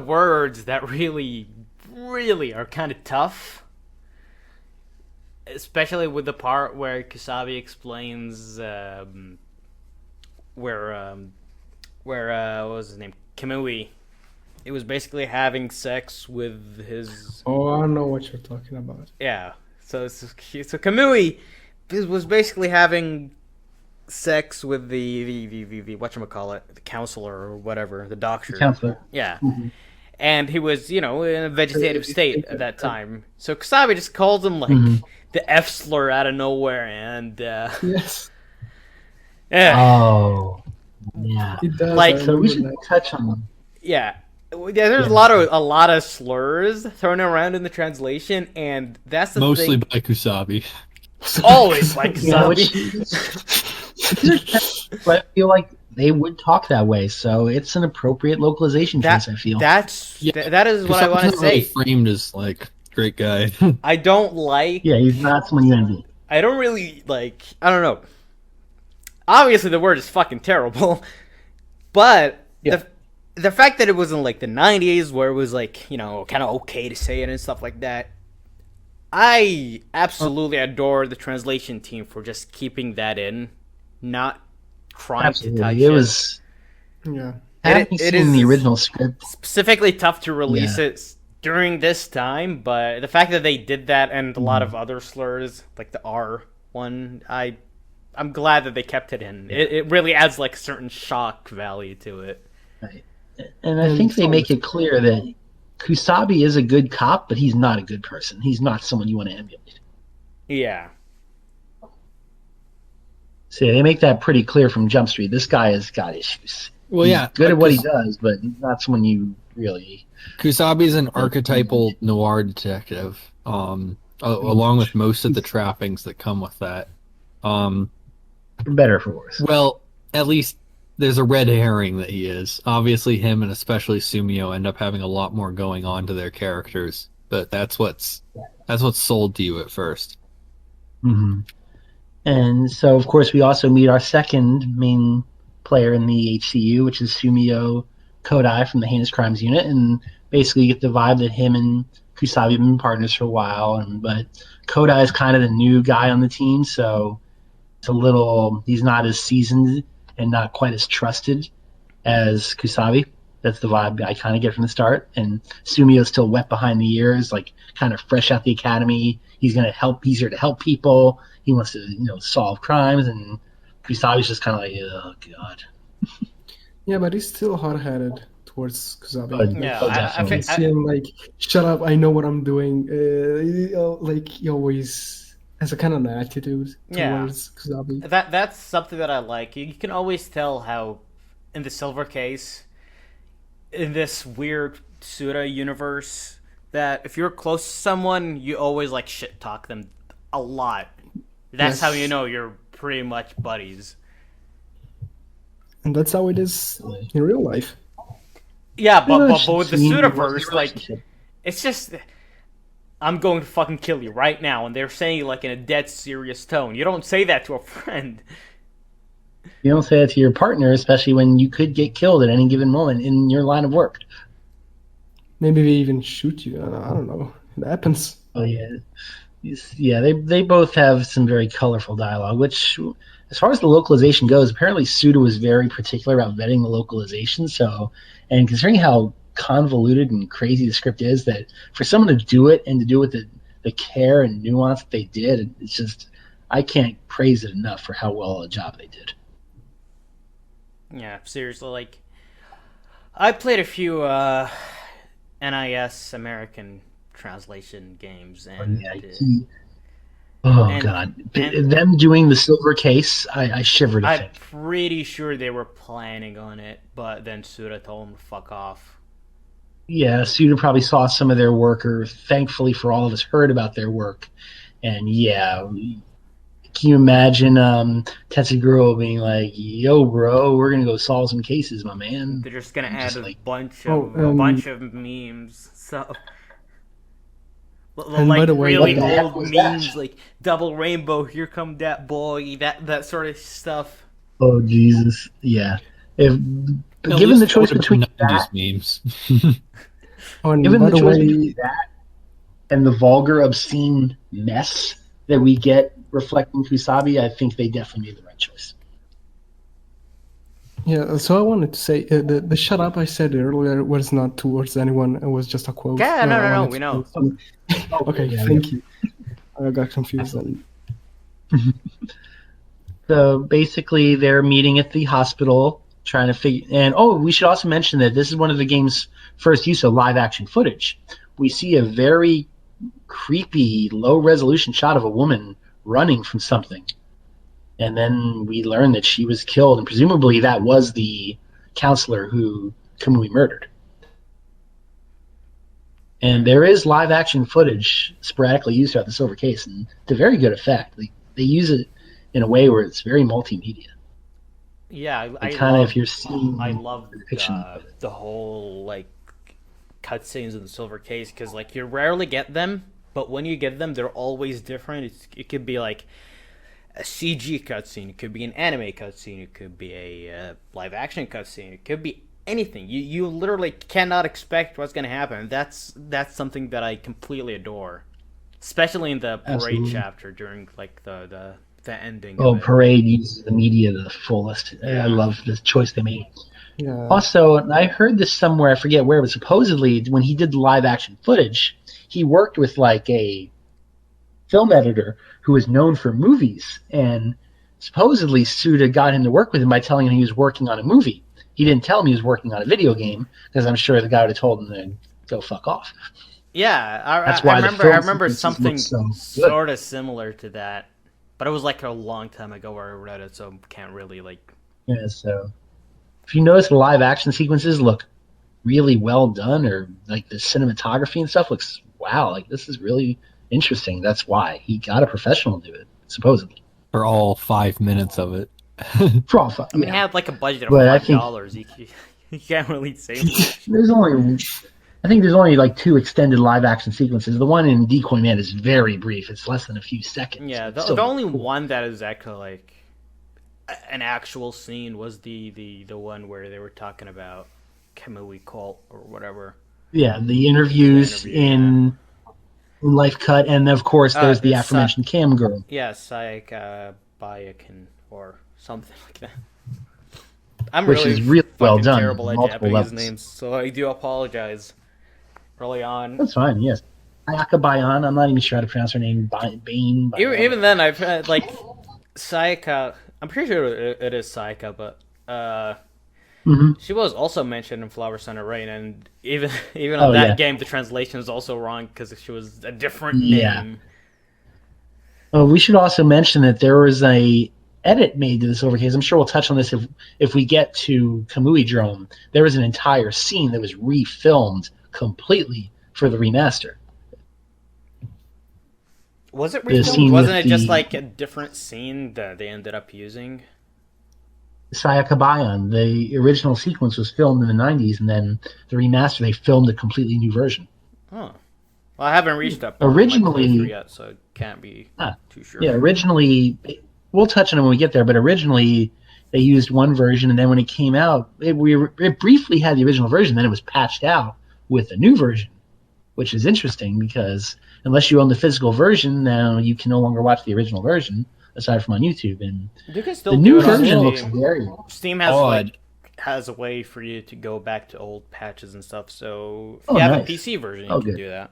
words that really are kind of tough, especially with the part where Kusabi explains where what was his name, Kamui. It was basically having sex with his. I know what you're talking about. Yeah. So Kamui was basically having sex with the whatchamacallit, the counselor or whatever, the doctor. The counselor. Yeah. Mm-hmm. And he was, in a vegetative state at that time. So Kusabi just calls him like the F slur out of nowhere, and Yes. yeah. Oh, yeah. It does. Like, So we should touch on them. Yeah, there's a lot of slurs thrown around in the translation, and that's the Mostly thing. by Kusabi. Always like Yeah, Kusabi. but I feel like they would talk that way, so it's an appropriate localization choice, I feel. That is what I want to Kusabi's not really say. framed as like great guy. I don't like. Yeah, he's not someone you envy. I don't really like. I don't know. Obviously, the word is fucking terrible, but the fact that it was in like the 90s, where it was like kind of okay to say it and stuff like that. I absolutely adore the translation team for just keeping that in, not trying to touch It was. Yeah. Having seen the original script, specifically tough to release it during this time, but the fact that they did that and a lot of other slurs, like the R one, I'm glad that they kept it in. It really adds like a certain shock value to it. right. And I think they make it clear that Kusabi is a good cop, but he's not a good person. He's not someone you want to emulate. Yeah. So they make that pretty clear from Jump Street. This guy has got issues. Well, He's yeah, good at like what he does, but he's not someone you really. Kusabi's an archetypal noir detective, along with most of the trappings that come with that. For better or for worse. Well, at least there's a red herring that he is. Obviously, him and especially Sumio end up having a lot more going on to their characters, but that's what's sold to you at first. Mm-hmm. And so, of course, we also meet our second main player in the HCU, which is Sumio Kodai from the Heinous Crimes unit, and basically you get the vibe that him and Kusabi have been partners for a while. But Kodai is kind of the new guy on the team, so he's not as seasoned and not quite as trusted as Kusabi. That's the vibe I kind of get from the start. And Sumio's still wet behind the ears, like kind of fresh out the academy. He's here to help people. He wants to, solve crimes. And Kusabi's just kind of like, oh god. Yeah, but he's still hard-headed towards Kusabi. Definitely. I see him like, shut up, I know what I'm doing. He always has a kind of an attitude towards Kusabi. That's something that I like. You can always tell how in the Silver Case, in this weird Suda universe, that if you're close to someone, you always like shit talk them a lot. That's how you know you're pretty much buddies. And that's how it is in real life. Yeah, but with the Sudaverse, like, it's just, I'm going to fucking kill you right now, and they're saying it like in a dead serious tone. You don't say that to a friend. You don't say that to your partner, especially when you could get killed at any given moment in your line of work. Maybe they even shoot you. I don't know. It happens. Oh yeah, they both have some very colorful dialogue. Which, as far as the localization goes, apparently Suda was very particular about vetting the localization. So, and considering how convoluted and crazy the script is, that for someone to do it and to do it with the care and nuance that they did, it's just, I can't praise it enough for how well a job they did. Yeah, seriously, like, I played a few NIS American translation games, and god, them doing the Silver Case, I shivered. I'm pretty sure they were planning on it, but then Suda told them to fuck off. Yeah, Suda probably saw some of their work, or thankfully for all of us, heard about their work, and yeah. Can you imagine Tetsuguro being like, "Yo, bro, we're gonna go solve some cases, my man"? They're just gonna add a bunch of memes. So, like, by the way, really old memes, like double rainbow, here come that boy, that sort of stuff. Oh Jesus, yeah. Given the choice between that memes, given the choice between that and the vulgar, obscene mess that we get reflecting Kusabi, I think they definitely made the right choice. Yeah, so I wanted to say the shut up I said earlier was not towards anyone. It was just a quote. Yeah, no, we know. Okay, thank you. I got confused then. So basically, they're meeting at the hospital trying to figure. And we should also mention that this is one of the game's first use of live action footage. We see a very creepy, low resolution shot of a woman running from something, and then we learn that she was killed, and presumably that was the counselor who Kamui murdered. And there is live action footage sporadically used throughout the Silver Case, and to very good effect. They use it in a way where it's very multimedia. Yeah, I love the whole like cutscenes in the Silver Case, because like you rarely get them. But when you get them, they're always different. It could be like a CG cutscene. It could be an anime cutscene. It could be a live-action cutscene. It could be anything. You literally cannot expect what's going to happen. That's something that I completely adore, especially in the Parade chapter during like the ending. Parade uses the media to the fullest. Yeah. I love the choice they made. Yeah. Also, I heard this somewhere, I forget where, but supposedly when he did the live-action footage, he worked with like a film editor who was known for movies, and supposedly Suda got him to work with him by telling him he was working on a movie. He didn't tell him he was working on a video game, because I'm sure the guy would have told him to go fuck off. Yeah, I remember something sort of similar to that, but it was like a long time ago where I read it, so can't really like. Yeah, so if you notice, the live action sequences look really well done, or like the cinematography and stuff looks wow, like this is really interesting. That's why he got a professional to do it, supposedly. For all 5 minutes of it. For all 5. I mean, he had like a budget of $5. You can't really say much. I think there's only like 2 extended live action sequences. The one in Decoyman is very brief. It's less than a few seconds. Yeah, the only one that is actually like an actual scene was the one where they were talking about Kamui cult or whatever. Yeah, the interviews in Life Cut, and of course there's the aforementioned cam girl. Yeah, Sayaka Bayakin or something like that. I'm which really is really well fucking done terrible on at multiple Japanese levels. names, so I do apologize early on. That's fine. Yes, Sayaka Bayan. I'm not even sure how to pronounce her name. Bane. Even then, I've had like Sayaka. I'm pretty sure it is Sayaka, but she was also mentioned in Flower Center Rain, and even on that game, the translation is also wrong because she was a different name. We should also mention that there was a edit made to the Silver Case. I'm sure we'll touch on this if we get to Kamui Drome. There was an entire scene that was refilmed completely for the remaster. Was it refilmed? Wasn't it just like a different scene that they ended up using? Sayaka Bayan. The original sequence was filmed in the 90s, and then the remaster, they filmed a completely new version. Oh. Well, I haven't reached that part originally yet, so it can't be too sure. Yeah, originally, we'll touch on it when we get there, but originally they used one version, and then when it came out, it briefly had the original version, then it was patched out with a new version, which is interesting because unless you own the physical version, now you can no longer watch the original version, aside from on YouTube. And you can still the new version looks very Steam has a way for you to go back to old patches and stuff, so if you have a PC version, you can do that.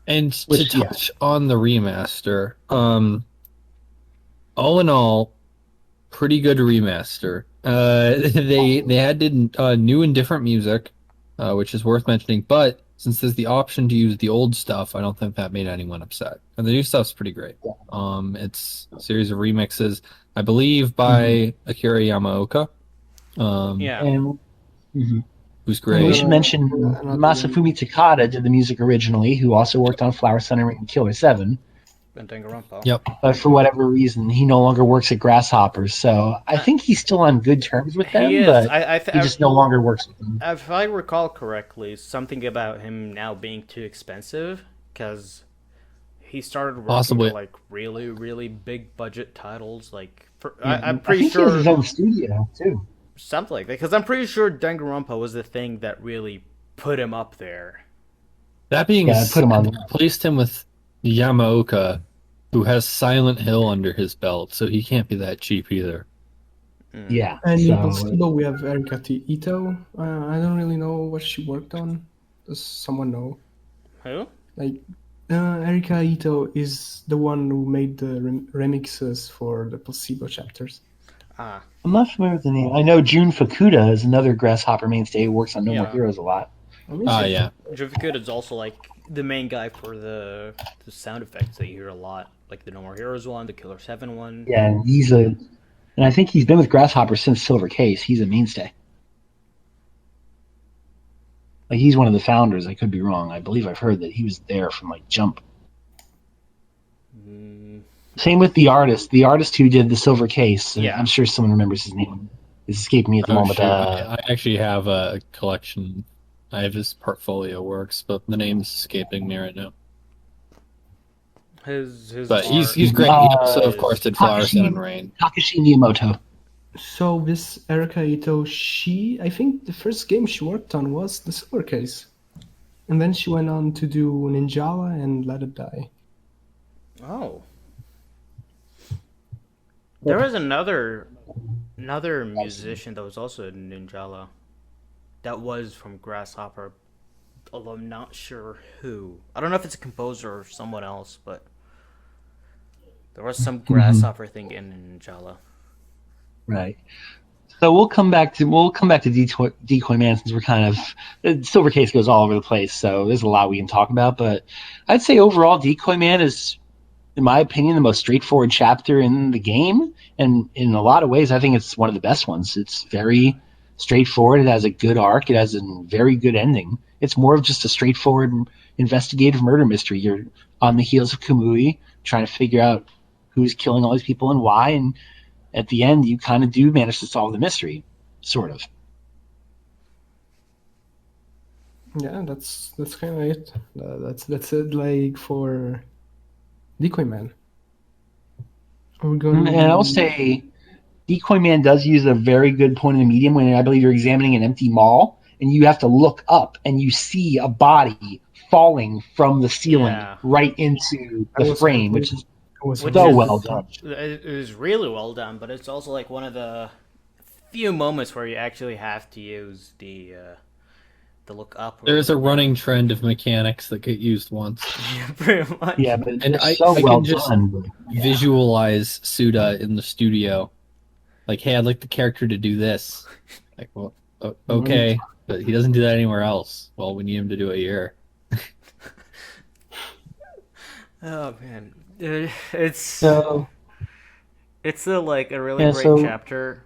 And to touch on the remaster, all in all, pretty good remaster. They added new and different music, which is worth mentioning. But since there's the option to use the old stuff, I don't think that made anyone upset. And the new stuff's pretty great. It's a series of remixes, I believe, by Akira Yamaoka. Who's great. We should mention Masafumi Takada did the music originally, who also worked on Flower Center and Killer 7. Yep. But for whatever reason, he no longer works at Grasshopper, so I think he's still on good terms with them, but he just no longer works with them. If I recall correctly, something about him now being too expensive, because he started working on like really, really big budget titles. Like I'm pretty sure he has his own studio too. Something like that, because I'm pretty sure Danganronpa was the thing that really put him up there. That being said, placed him with Yamaoka, who has Silent Hill under his belt, so he can't be that cheap either. Yeah. And in Placebo, we have Erika Ito. I don't really know what she worked on. Does someone know? Who? Like, Erika Ito is the one who made the remixes for the Placebo chapters. I'm not familiar with the name. I know Jun Fukuda is another Grasshopper mainstay who works on No More Heroes a lot. Yeah. Jun Fukuda is also like the main guy for the sound effects that you hear a lot, like the No More Heroes one, the Killer 7 one. Yeah, and I think he's been with Grasshopper since Silver Case. He's a mainstay. Like he's one of the founders. I could be wrong. I believe I've heard that he was there from like Jump. Same with the artist. The artist who did the Silver Case. Yeah. I'm sure someone remembers his name. It's escaping me at the moment. Sure. I actually have a collection. I have his portfolio works, but the name's escaping me right now. But he's great. He also, of course, did Flower, Sun, and Rain. Takashi Miyamoto. So this Erika Ito, I think the first game she worked on was the Silver Case. And then she went on to do Ninjala and Let It Die. Oh. There was another musician that was also in Ninjala that was from Grasshopper, although I'm not sure who. I don't know if it's a composer or someone else, but there was some Grasshopper thing in Ninjala. Right. So we'll come back to Decoyman since we're kind of Silver Case goes all over the place, so there's a lot we can talk about. But I'd say overall, Decoyman is, in my opinion, the most straightforward chapter in the game, and in a lot of ways, I think it's one of the best ones. It's very straightforward. It has a good arc. It has a very good ending. It's more of just a straightforward investigative murder mystery. You're on the heels of Kamui, trying to figure out who's killing all these people and why, and at the end, you kind of do manage to solve the mystery, sort of. Yeah, that's kind of it. That's it, like, for Decoyman. And I'll say, Decoyman does use a very good point in the medium when I believe you're examining an empty mall, and you have to look up, and you see a body falling from the ceiling right into the frame, which is so well done. It is really well done, but it's also like one of the few moments where you actually have to use the look up. There's a running trend of mechanics that get used once. Yeah, pretty much. Yeah, but and I well can just done. visualize Suda in the studio. Like, hey, I'd like the character to do this. Like, well, okay, but he doesn't do that anywhere else. Well, we need him to do it here. Oh man, it's a really great chapter.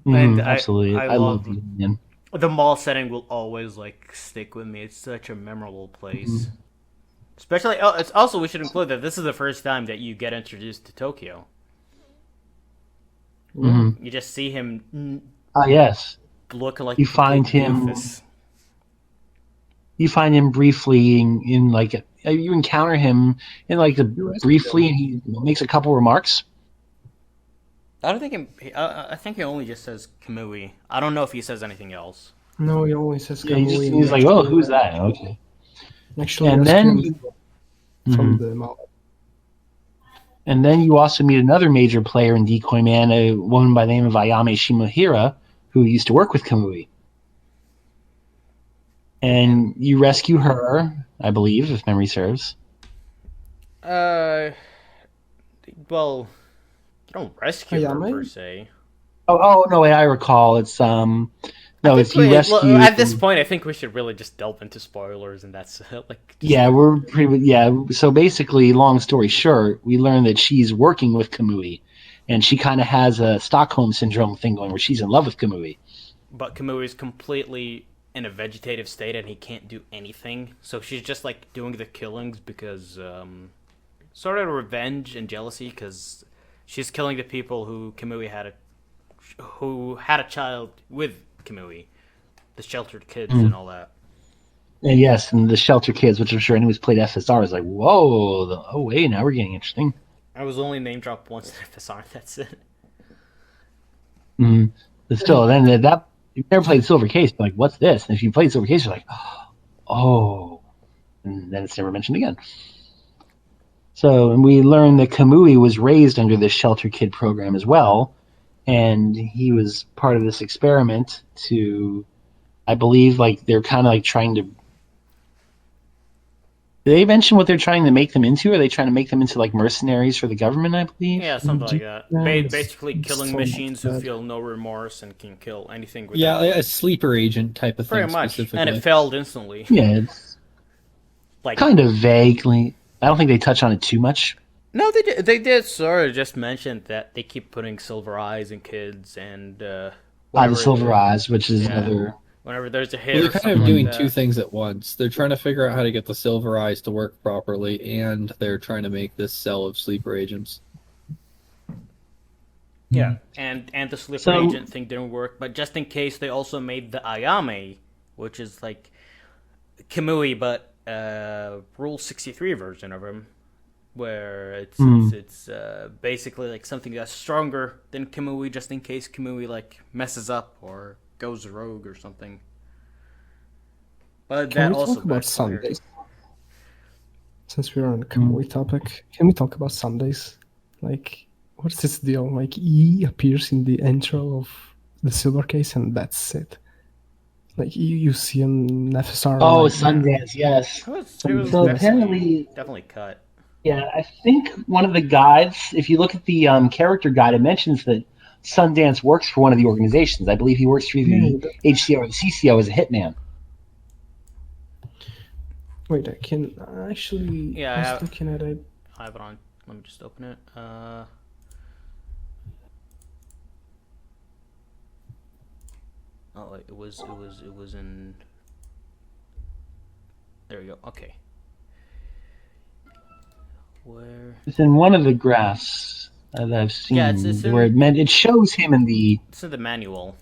And absolutely, I love the union. The mall setting will always like stick with me. It's such a memorable place. Especially, it's also, we should include that this is the first time that you get introduced to Tokyo. You just see him. Yes. Looking like you find him. Doofus. You find him briefly in like you encounter him in like briefly, and he makes a couple remarks. I don't think I think he only just says Kamui. I don't know if he says anything else. No, he only says Kamui. He's like, oh, who's that? Okay. Actually, and then from the mall. And then you also meet another major player in Decoyman, a woman by the name of Ayame Shimohira, who used to work with Kamui. And you rescue her, I believe, if memory serves. Well, you don't rescue her per se. Oh no, I recall. It's it's you rescue. At this point, I think we should really just delve into spoilers, and that's like. So basically, long story short, we learn that she's working with Kamui, and she kind of has a Stockholm syndrome thing going, where she's in love with Kamui. But Kamui is completely in a vegetative state, and he can't do anything. So she's just like doing the killings because, sort of revenge and jealousy, because she's killing the people who Kamui who had a child with Kamui, the sheltered kids and all that. And yes, and the shelter kids, which I'm sure anyone who's played FSR is like, whoa, oh wait, now we're getting interesting. I was only name dropped once in FSR, that's it. But still, then you've never played Silver Case, but like, what's this? And if you played Silver Case, you're like, oh, and then it's never mentioned again. So, and we learned that Kamui was raised under this shelter kid program as well. And he was part of this experiment to, I believe, like they're kind of like trying to. Did they mention what they're trying to make them into? Are they trying to make them into like mercenaries for the government? I believe. Yeah, something like that. Basically, killing machines who feel no remorse and can kill anything. With a sleeper agent type of thing. Pretty much, and it failed instantly. Yeah, it's like kind of vaguely. I don't think they touch on it too much. No, they did sort of just mention that they keep putting silver eyes in kids and the silver eyes, which is another. Whenever there's a hit, they're kind of doing two things at once. They're trying to figure out how to get the silver eyes to work properly, and they're trying to make this cell of sleeper agents. Yeah, and the sleeper agent thing didn't work, but just in case, they also made the Ayame, which is like Kamui, but Rule 63 version of him. Where it's basically like something that's stronger than Kamui, just in case Kamui like messes up or goes rogue or something. But can we talk about Sundays? Since we're on the Kamui topic, can we talk about Sundays? Like, what's this deal? Like, he appears in the intro of the Silver Case, and that's it. Like, you see him in FSR. Oh, like, Sundance, yes. So apparently, definitely cut. Yeah, I think one of the guides, if you look at the character guide, it mentions that Sundance works for one of the organizations. I believe he works for the HCO or the CCO as a hitman. Wait, I can actually... Yeah, looking at it. I have it on. Let me just open it. Oh, it was in... There we go. Okay. Where? It's in one of the graphs that I've seen. Yeah, it's where it shows him in the. It's in the manual.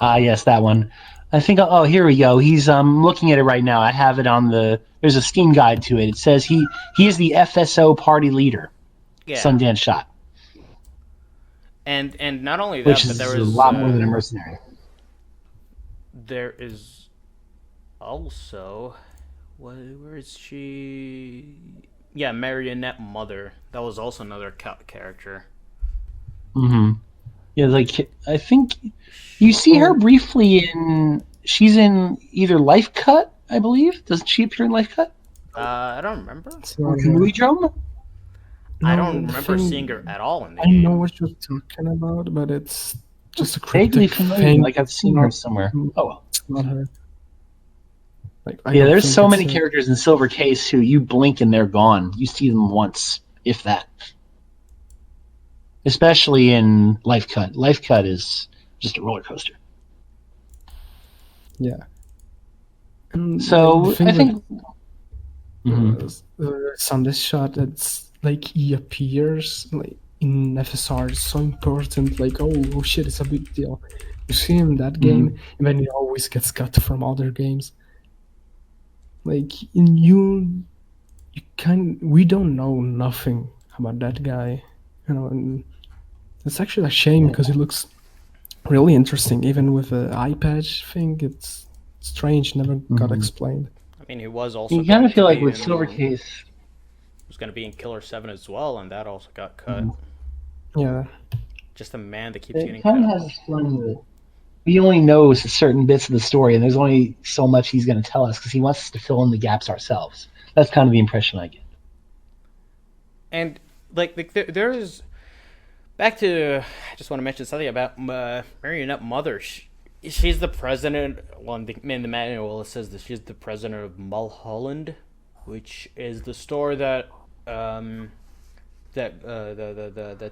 Yes, that one. I think. Oh, here we go. He's looking at it right now. I have it on the. There's a Steam guide to it. It says he is the FSO party leader. Yeah. Sundance shot. And not only that, but there was a lot more than a mercenary. there is also where is she? Yeah, Marionette Mother. That was also another character. Yeah, like I think you see her briefly in. She's in either Life Cut, I believe. Doesn't she appear in Life Cut? I don't remember. Or Kamui Drum? I don't remember seeing her at all in the I game. know what you're talking about, but it's just a Vaguely cryptic familiar. thing. Like I've seen her somewhere. Oh well. It's not her. Like, Yeah, there's so many characters in Silver Case who you blink and they're gone. You see them once, if that. Especially in Life Cut. Life Cut is just a roller coaster. Yeah. And so I think on this shot, it's like he appears like in FSR. It's so important. Like, oh shit, it's a big deal. You see him in that game, and then he always gets cut from other games. Like we don't know nothing about that guy, and it's actually a shame because it looks really interesting. Even with the eye patch thing, it's strange, never got explained. I mean, he was also. You kind of feel like with Silver Case, he was going to be in Killer 7 as well, and that also got cut. Yeah, just a man that keeps getting cut. It kind of has a fun with it. He only knows certain bits of the story, and there's only so much he's going to tell us because he wants us to fill in the gaps ourselves. That's kind of the impression I get. And like there's back to, I just want to mention something about Marionette Mother. She's the president. Well, in the manual it says that she's the president of Mulholland, which is the store that the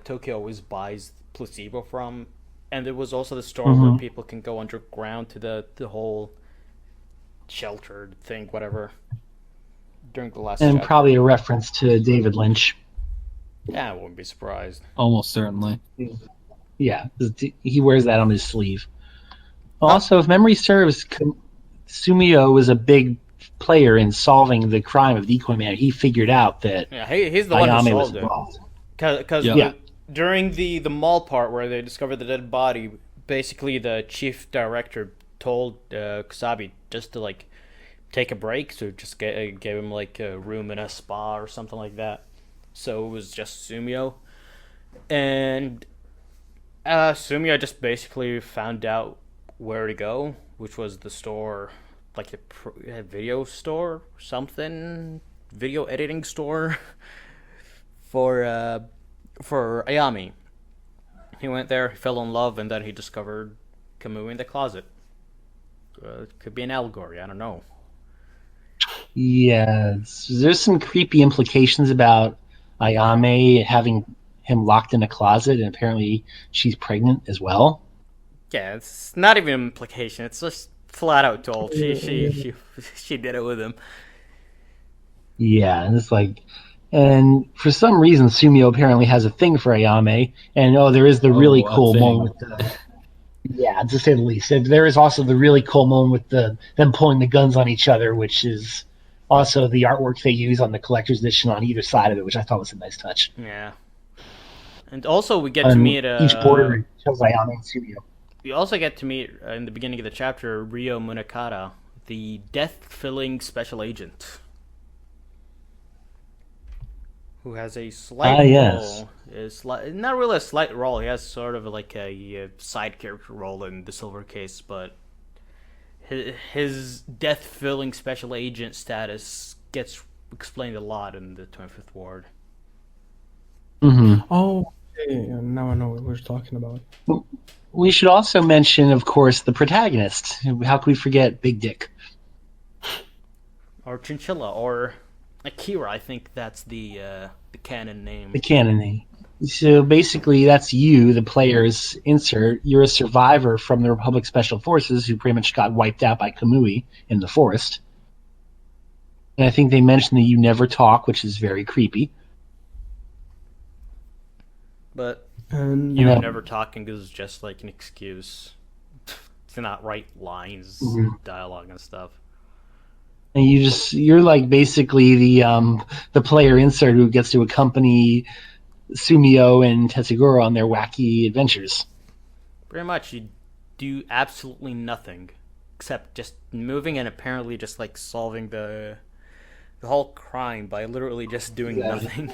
Tokyo always buys Placebo from. And it was also the store where people can go underground to the whole sheltered thing, whatever, during the last chapter. Probably a reference to David Lynch. Yeah, I wouldn't be surprised. Almost certainly. Yeah, he wears that on his sleeve. Also, if memory serves, Sumio was a big player in solving the crime of Decoyman. He figured out that he's the one who solved it. Because during the mall part where they discovered the dead body, basically the chief director told Kusabi just to like take a break, so just gave him like a room in a spa or something like that. So it was just Sumio, and Sumio just basically found out where to go, which was the store, like a video store or something, video editing store for Ayami. He went there, he fell in love, and then he discovered Kamui in the closet. It could be an allegory, I don't know. Yeah, there's some creepy implications about Ayame having him locked in a closet, and apparently she's pregnant as well. Yeah, it's not even an implication, it's just flat out told. She did it with him. Yeah, and it's like... And for some reason, Sumio apparently has a thing for Ayame. And there is the really cool moment with to say the least. There is also the really cool moment with them pulling the guns on each other, which is also the artwork they use on the collector's edition on either side of it, which I thought was a nice touch. Yeah. And also we get to meet... each border shows Ayame and Sumio. We also get to meet, in the beginning of the chapter, Ryo Munakata, the death-filling special agent, who has a slight role. Not really a slight role. He has sort of like a side character role in the Silver Case, but his death-filling special agent status gets explained a lot in the 25th Ward. Oh, yeah, now I know what we're talking about. We should also mention, of course, the protagonist. How could we forget Big Dick? Or Chinchilla, or... Akira, I think that's the canon name. The canon name. So basically, that's you, the player's insert. You're a survivor from the Republic Special Forces who pretty much got wiped out by Kamui in the forest. And I think they mentioned that you never talk, which is very creepy. But never talking is just like an excuse to not write lines, dialogue, and stuff. And you're like basically the player insert who gets to accompany Sumio and Tetsugoro on their wacky adventures. Pretty much, you do absolutely nothing except just moving and apparently just like solving the whole crime by literally just doing nothing.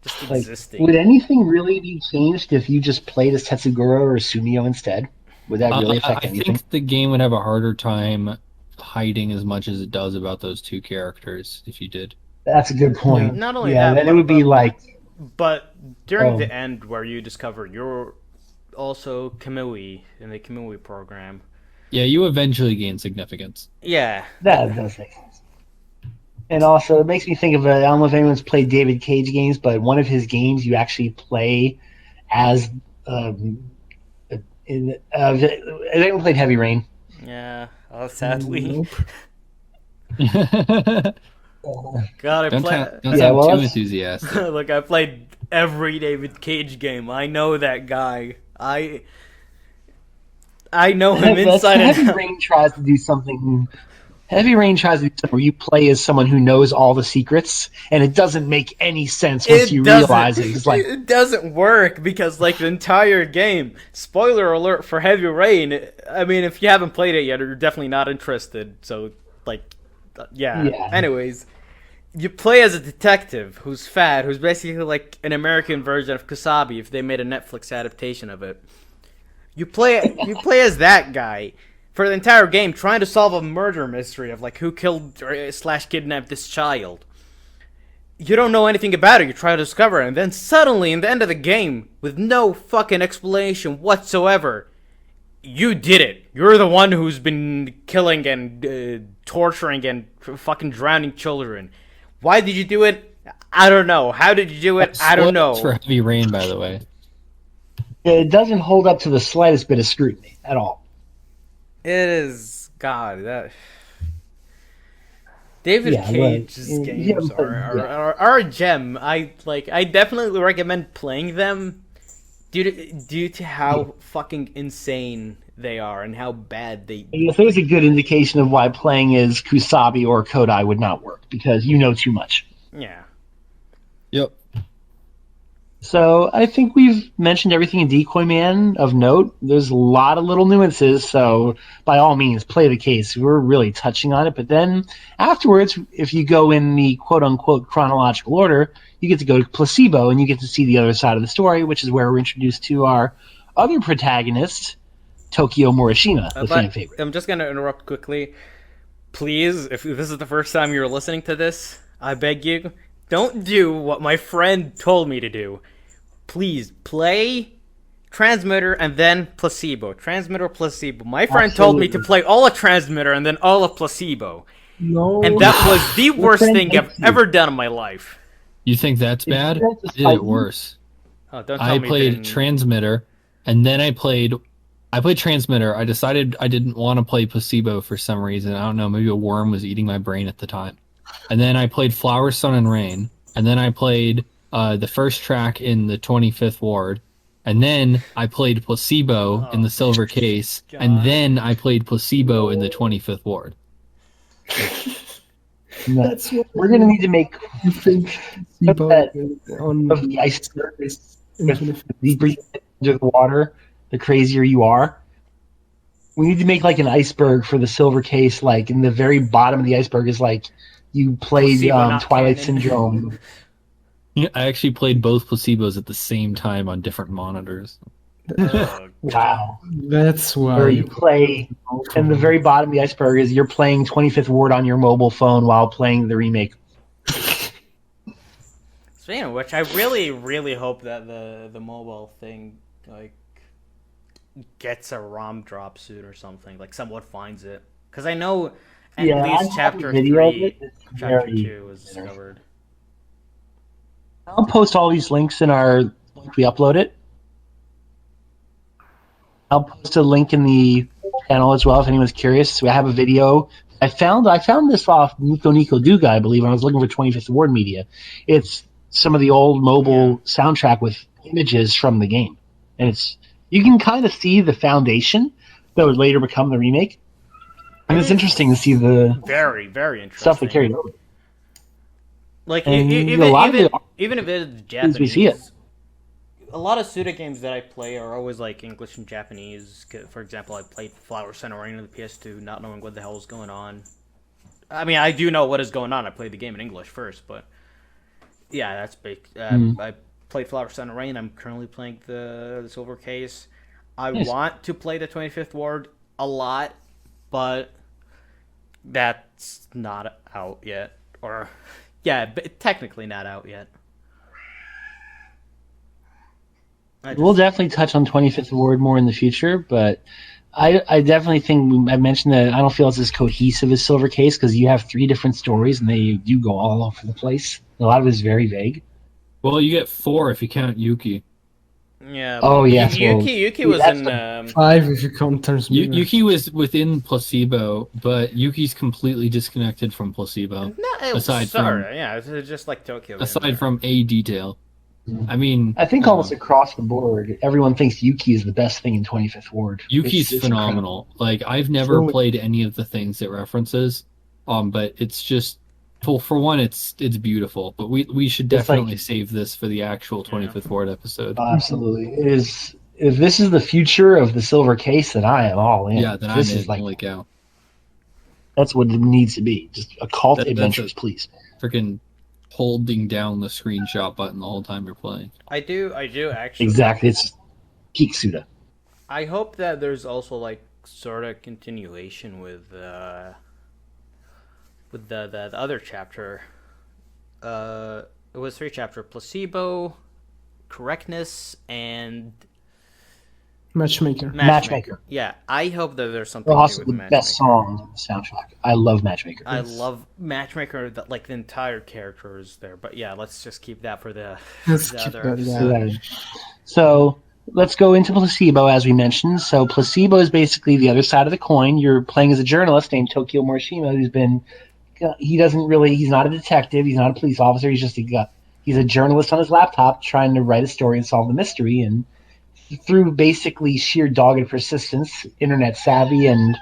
Just Like, existing. would anything really be changed if you just played as Tetsugoro or Sumio instead? Would that really affect anything? I think the game would have a harder time hiding as much as it does about those two characters if you did. That's a good point. Not only yeah, that, then it would be like. But during the end, where you discover you're also Kamui in the Kamui program. Yeah, you eventually gain significance. Yeah. That does make sense. And also, it makes me think of, I don't know if anyone's played David Cage games, but one of his games you actually play as. Has anyone played Heavy Rain? Yeah, sadly. Nope. God, Don't sound too enthusiastic. Look, I played every David Cage game. I know that guy. I know him inside and out. Heavy Rain tries to do something. Heavy Rain tries to do something where you play as someone who knows all the secrets, and it doesn't make any sense once you realize it. It's like, it doesn't work because, like, the entire game. Spoiler alert for Heavy Rain. I mean, if you haven't played it yet, you're definitely not interested. So, like, yeah. Anyways, you play as a detective who's fat, who's basically like an American version of Kusabi if they made a Netflix adaptation of it. You play as that guy for the entire game, trying to solve a murder mystery of like who killed / kidnapped this child. You don't know anything about it. You try to discover it, and then suddenly, in the end of the game, with no fucking explanation whatsoever, you did it. You're the one who's been killing and torturing and fucking drowning children. Why did you do it? I don't know. How did you do it? I don't know. For Heavy Rain, by the way. it doesn't hold up to the slightest bit of scrutiny at all. It is God that David Cage's games are a gem. I definitely recommend playing them due to how fucking insane they are and how bad they. If there's a good indication of why playing as Kusabi or Kodai would not work, because you know too much. Yeah. Yep. So I think we've mentioned everything in Decoyman of note. There's a lot of little nuances, so by all means, play the case. We're really touching on it, but then afterwards, if you go in the quote-unquote chronological order, you get to go to Placebo, and you get to see the other side of the story, which is where we're introduced to our other protagonist, Tokyo Morishima, the fan favorite. I'm just going to interrupt quickly. Please, if this is the first time you're listening to this, I beg you, don't do what my friend told me to do. Please, play Transmitter and then Placebo. Transmitter, Placebo. My friend told me to play all of Transmitter and then all of Placebo. No. And that was the worst thing I've ever done in my life. You think that's bad? I did it worse. Oh, don't tell I me played Transmitter, and then I played Transmitter. I decided I didn't want to play Placebo for some reason. I don't know, maybe a worm was eating my brain at the time. And then I played Flower, Sun, and Rain. And then I played the first track in the 25th Ward. And then I played Placebo in the Silver Case. God. And then I played Placebo in the 25th Ward. That's what we're going to need to make. You think on the iceberg the deeper you get into the water, the crazier you are. We need to make like an iceberg for the Silver Case. Like in the very bottom of the iceberg is like you played Twilight Syndrome. Yeah, I actually played both Placebos at the same time on different monitors. Wow. That's why. Or you play, and the very bottom of the iceberg is you're playing 25th Ward on your mobile phone while playing the remake. Speaking of which, I really, really hope that the mobile thing like gets a ROM drop soon or something. Like someone finds it, because I know at least Chapter 3, Chapter 2 was discovered. I'll post all these links in our link we upload it. I'll post a link in the channel as well if anyone's curious. So I have a video. I found this off Nico Duga, I believe, when I was looking for 25th Ward media. It's some of the old mobile soundtrack with images from the game. And you can kind of see the foundation that would later become the remake. And it's interesting to see the very, very interesting stuff that carried over. Like even if it's Japanese, a lot of Suda games that I play are always like English and Japanese. For example, I played Flower Center Rain on the PS2, not knowing what the hell was going on. I mean, I do know what is going on. I played the game in English first, but yeah, that's big. I played Flower Center Rain. I'm currently playing the Silver Case. I want to play the 25th Ward a lot, but that's not out yet. Or, yeah, technically not out yet. We'll definitely touch on 25th Ward more in the future, but I definitely think I mentioned that I don't feel it's as cohesive as Silver Case because you have 3 different stories and they do go all over the place. A lot of it is very vague. Well, you get 4 if you count Yuki. Yeah. Oh, yes. Yuki was in... 5 if you count Transmuter. Yuki was within Placebo, but Yuki's completely disconnected from Placebo. No, aside sorry, from, yeah, it's just like Tokyo. Aside from a detail. I mean... I think almost across the board, everyone thinks Yuki is the best thing in 25th Ward. Yuki's phenomenal. Incredible. Like, I've never played any of the things it references, but it's just... Well, for one, it's beautiful, but we should definitely save this for the actual 25th Ward episode. Absolutely. It is. If this is the future of the Silver Case, then I am all in. Yeah, then this I'm is in. like, Holy cow. That's what it needs to be. Just occult adventures, please. Freaking holding down the screenshot button the whole time you're playing. I do actually. Exactly. It's peak Suda. I hope that there's also like sort of continuation with the other chapter. It was 3 chapters: Placebo, Correctness, and Matchmaker. Yeah, I hope that there's something. Also, with the best song on the soundtrack. I love Matchmaker. I love Matchmaker. That like the entire character is there, but yeah, let's just keep that for the other. So let's go into Placebo, as we mentioned. So Placebo is basically the other side of the coin. You're playing as a journalist named Tokyo Morishima, who's been. He's not a detective. He's not a police officer. He's just he's a journalist on his laptop trying to write a story and solve the mystery. And through basically sheer dogged persistence, internet savvy, and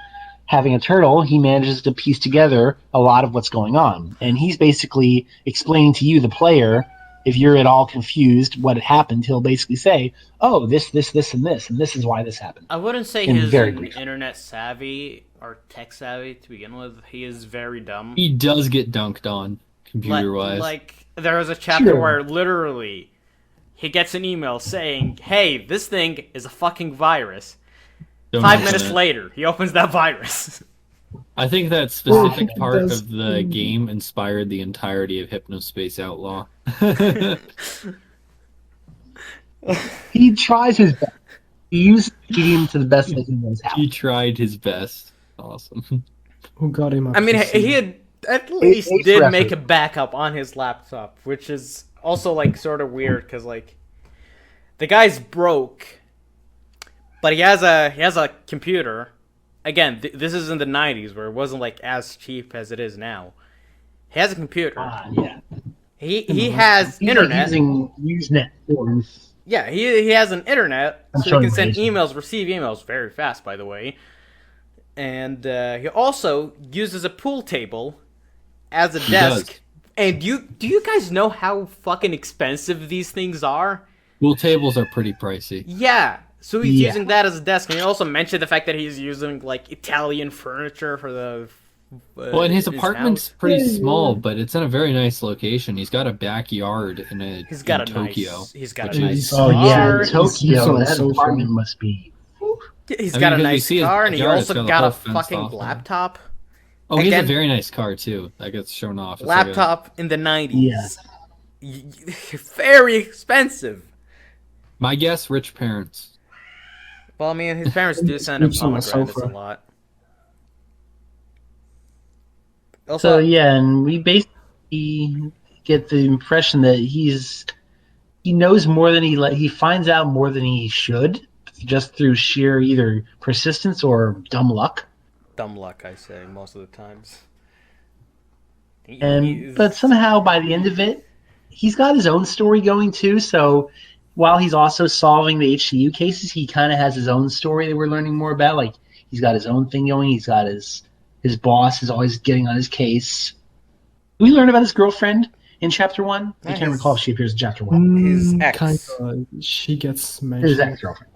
having a turtle, he manages to piece together a lot of what's going on. And he's basically explaining to you, the player, if you're at all confused what had happened, he'll basically say, oh, this, and this is why this happened. I wouldn't say he's internet savvy or tech savvy to begin with. He is very dumb. He does get dunked on, computer-wise. Like, there was a chapter where literally he gets an email saying, hey, this thing is a fucking virus. 5 minutes later, he opens that virus. I think that specific part of the game inspired the entirety of Hypnospace Outlaw. He tries his best. He uses the medium to the best that he knows how. He tried his best. Awesome. Who got him up? I mean, he had at least did make a backup on his laptop, which is also like sort of weird because like the guy's broke, but he has a computer. Again, this is in the 90s where it wasn't like as cheap as it is now. He has a computer. Yeah. He has internet. Like using Usenet forms. Yeah, he has an internet, so he can send emails, receive emails very fast, by the way. And he also uses a pool table as a desk. And do you guys know how fucking expensive these things are? Pool tables are pretty pricey. Yeah. So he's using that as a desk. And he also mentioned the fact that he's using like Italian furniture for the well, and his apartment's pretty small, but it's in a very nice location. He's got a backyard in Tokyo. He's got a nice car. Oh yeah, Tokyo. That apartment must be. He's got a nice car, and he also got a fucking laptop. Oh, he has a very nice car too. That gets shown off. It's laptop in the 90s. Yeah. Very expensive. My guess, rich parents. Well, I mean, his parents do send him pomegranates a lot. Also, so yeah, and we basically get the impression that he knows more than he finds out more than he should, just through sheer either persistence or dumb luck. Dumb luck, I say, most of the times. But somehow by the end of it, he's got his own story going too. So while he's also solving the HCU cases, he kind of has his own story that we're learning more about. Like he's got his own thing going. He's got his boss is always getting on his case. We learn about his girlfriend. in Chapter 1? I Yeah, can't recall if she appears in Chapter 1. His ex. Kind of. She gets His mentioned. ex-girlfriend.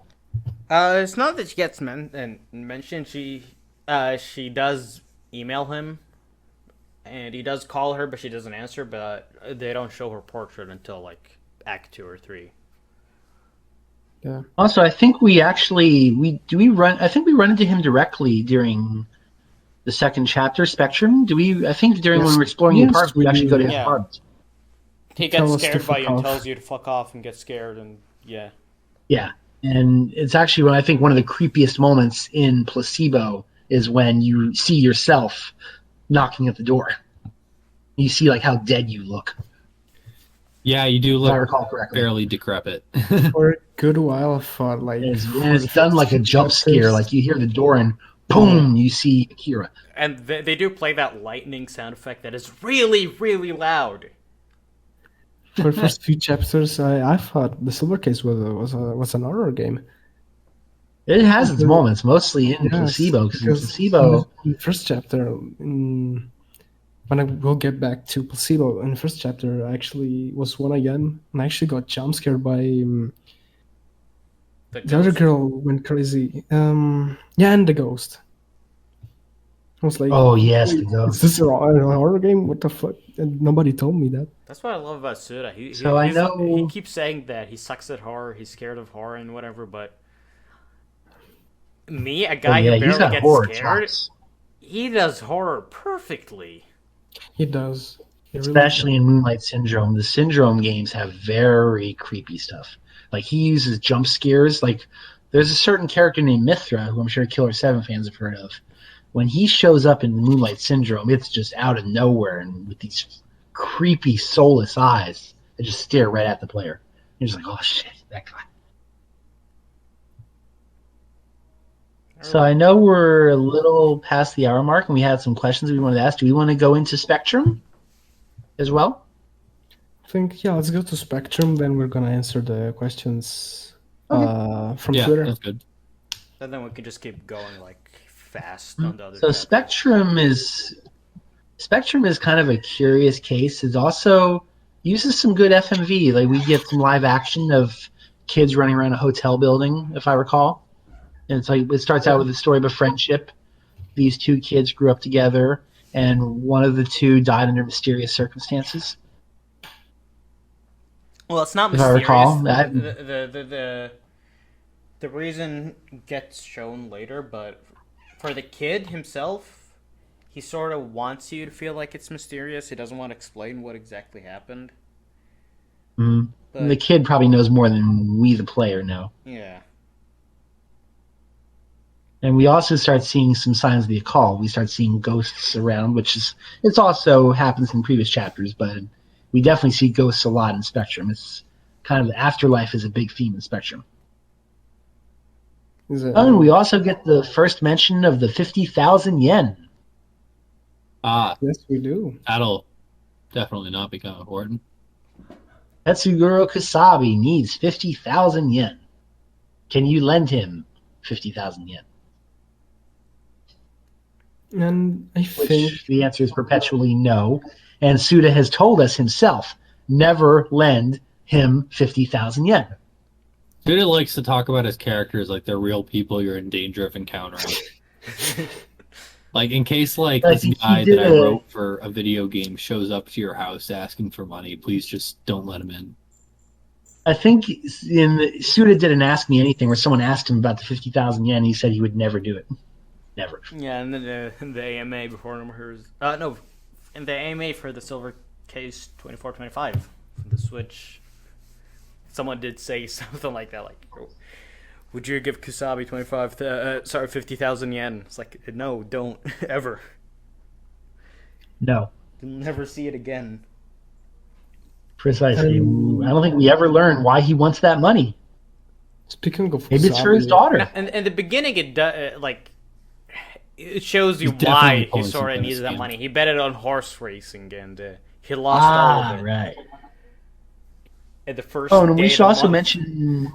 It's not that she gets mentioned. She does email him, and he does call her, but she doesn't answer. But they don't show her portrait until like Act 2 or 3. Yeah. Also, I think we run into him directly during the second chapter, Spectrum. I think during when we're exploring the apartment, we actually go to his apartment. He Tell gets us to scared by fuck you and off. tells you to fuck off and get scared, and yeah. Yeah, and it's actually when I think one of the creepiest moments in Placebo is when you see yourself knocking at the door. You see like how dead you look. Yeah, you do If I look recall correctly. fairly decrepit. For a good while, I thought like And it's done like a jump scare. chapters- Like you hear the door and boom, you see Akira. And they do play that lightning sound effect that is really, really loud. For the first few chapters, I thought the Silver Case was an horror game. It has its moments, mostly in Placebo, because in Placebo, in the first chapter, when I will get back to Placebo, in the first chapter, I actually was one again, and I actually got jump scared by the other girl went crazy. And the ghost. I was like, oh yes, "Wait, the ghost. is this a horror game? What the fuck?" And nobody told me that. That's what I love about Suda. He keeps saying that he sucks at horror, he's scared of horror and whatever, but me, a guy who he's barely got gets horror scared, chops. he does horror perfectly. He does. He really Especially in Moonlight Syndrome. The Syndrome games have very creepy stuff. Like he uses jump scares. Like there's a certain character named Mithra, who I'm sure Killer 7 fans have heard of. When he shows up in Moonlight Syndrome, it's just out of nowhere and with these creepy, soulless eyes that just stare right at the player. You're just like, oh shit, that guy. So I know we're a little past the hour mark, and we had some questions we wanted to ask. Do we want to go into Spectrum as well? I think, let's go to Spectrum, then we're gonna answer the questions from Twitter. That's good. And then we can just keep going like fast on the other. So Spectrum is kind of a curious case. It also uses some good FMV. Like we get some live action of kids running around a hotel building, if I recall. And it's like it starts out with a story of a friendship. These two kids grew up together, and one of the two died under mysterious circumstances. Well, it's not If I mysterious. recall, The reason gets shown later, but for the kid himself, he sort of wants you to feel like it's mysterious. He doesn't want to explain what exactly happened. Mm-hmm. But, the kid probably knows more than we, the player, know. Yeah. And we also start seeing some signs of the occult. We start seeing ghosts around, it's also happens in previous chapters, but we definitely see ghosts a lot in Spectrum. It's kind of the afterlife is a big theme in Spectrum. And we also get the first mention of the 50,000 yen. Yes, we do. That'll definitely not become important. Tetsuguro Kusabi needs 50,000 yen. Can you lend him 50,000 yen? And I think the answer is perpetually no. And Suda has told us himself, never lend him 50,000 yen. Suda likes to talk about his characters like they're real people you're in danger of encountering. Like, in case, like, this guy that I wrote for a video game shows up to your house asking for money, please just don't let him in. I think Suda did an Ask Me Anything where someone asked him about the 50,000 yen, and he said he would never do it. Never. Yeah, and then the AMA before hers. In the AMA for the Silver Case 2425 for the Switch, someone did say something like that, like, would you give Kusabi 50,000 yen? It's like, no, don't ever. No. You'll never see it again. Precisely. I don't think we ever learn why he wants that money. Speaking of maybe it's for his daughter. And in the beginning, it shows you why he sort of needed that money. He bet it on horse racing, and he lost all of it. Right. At the first. And we should also mention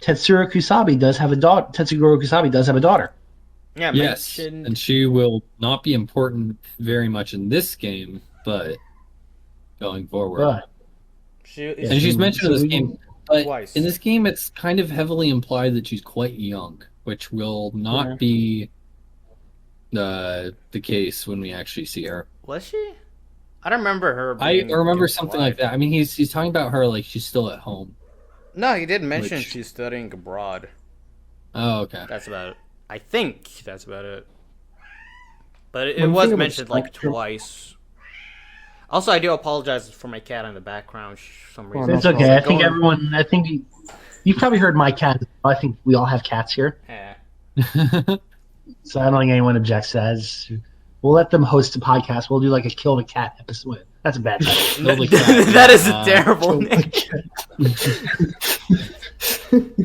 Tetsuro Kusabi does have a daughter. Tetsuguro Kusabi does have a daughter. Yeah. Yes, and she will not be important very much in this game, but going forward. But And she's mentioned in this game, but twice. in this game, it's kind of heavily implied that she's quite young, which will not be the case when we actually see her. Was she? I don't remember her. I remember something like that. I mean, he's talking about her like she's still at home. No, he did mention she's studying abroad. Oh, okay. That's about it. I think that's about it. But it was mentioned like twice. Also, I do apologize for my cat in the background for some reason. It's okay. I think everyone. I think you've probably heard my cat. I think we all have cats here. Yeah. So I don't think anyone objects to that. We'll let them host a podcast. We'll do like a kill the cat episode. That's a bad title. That is a terrible name.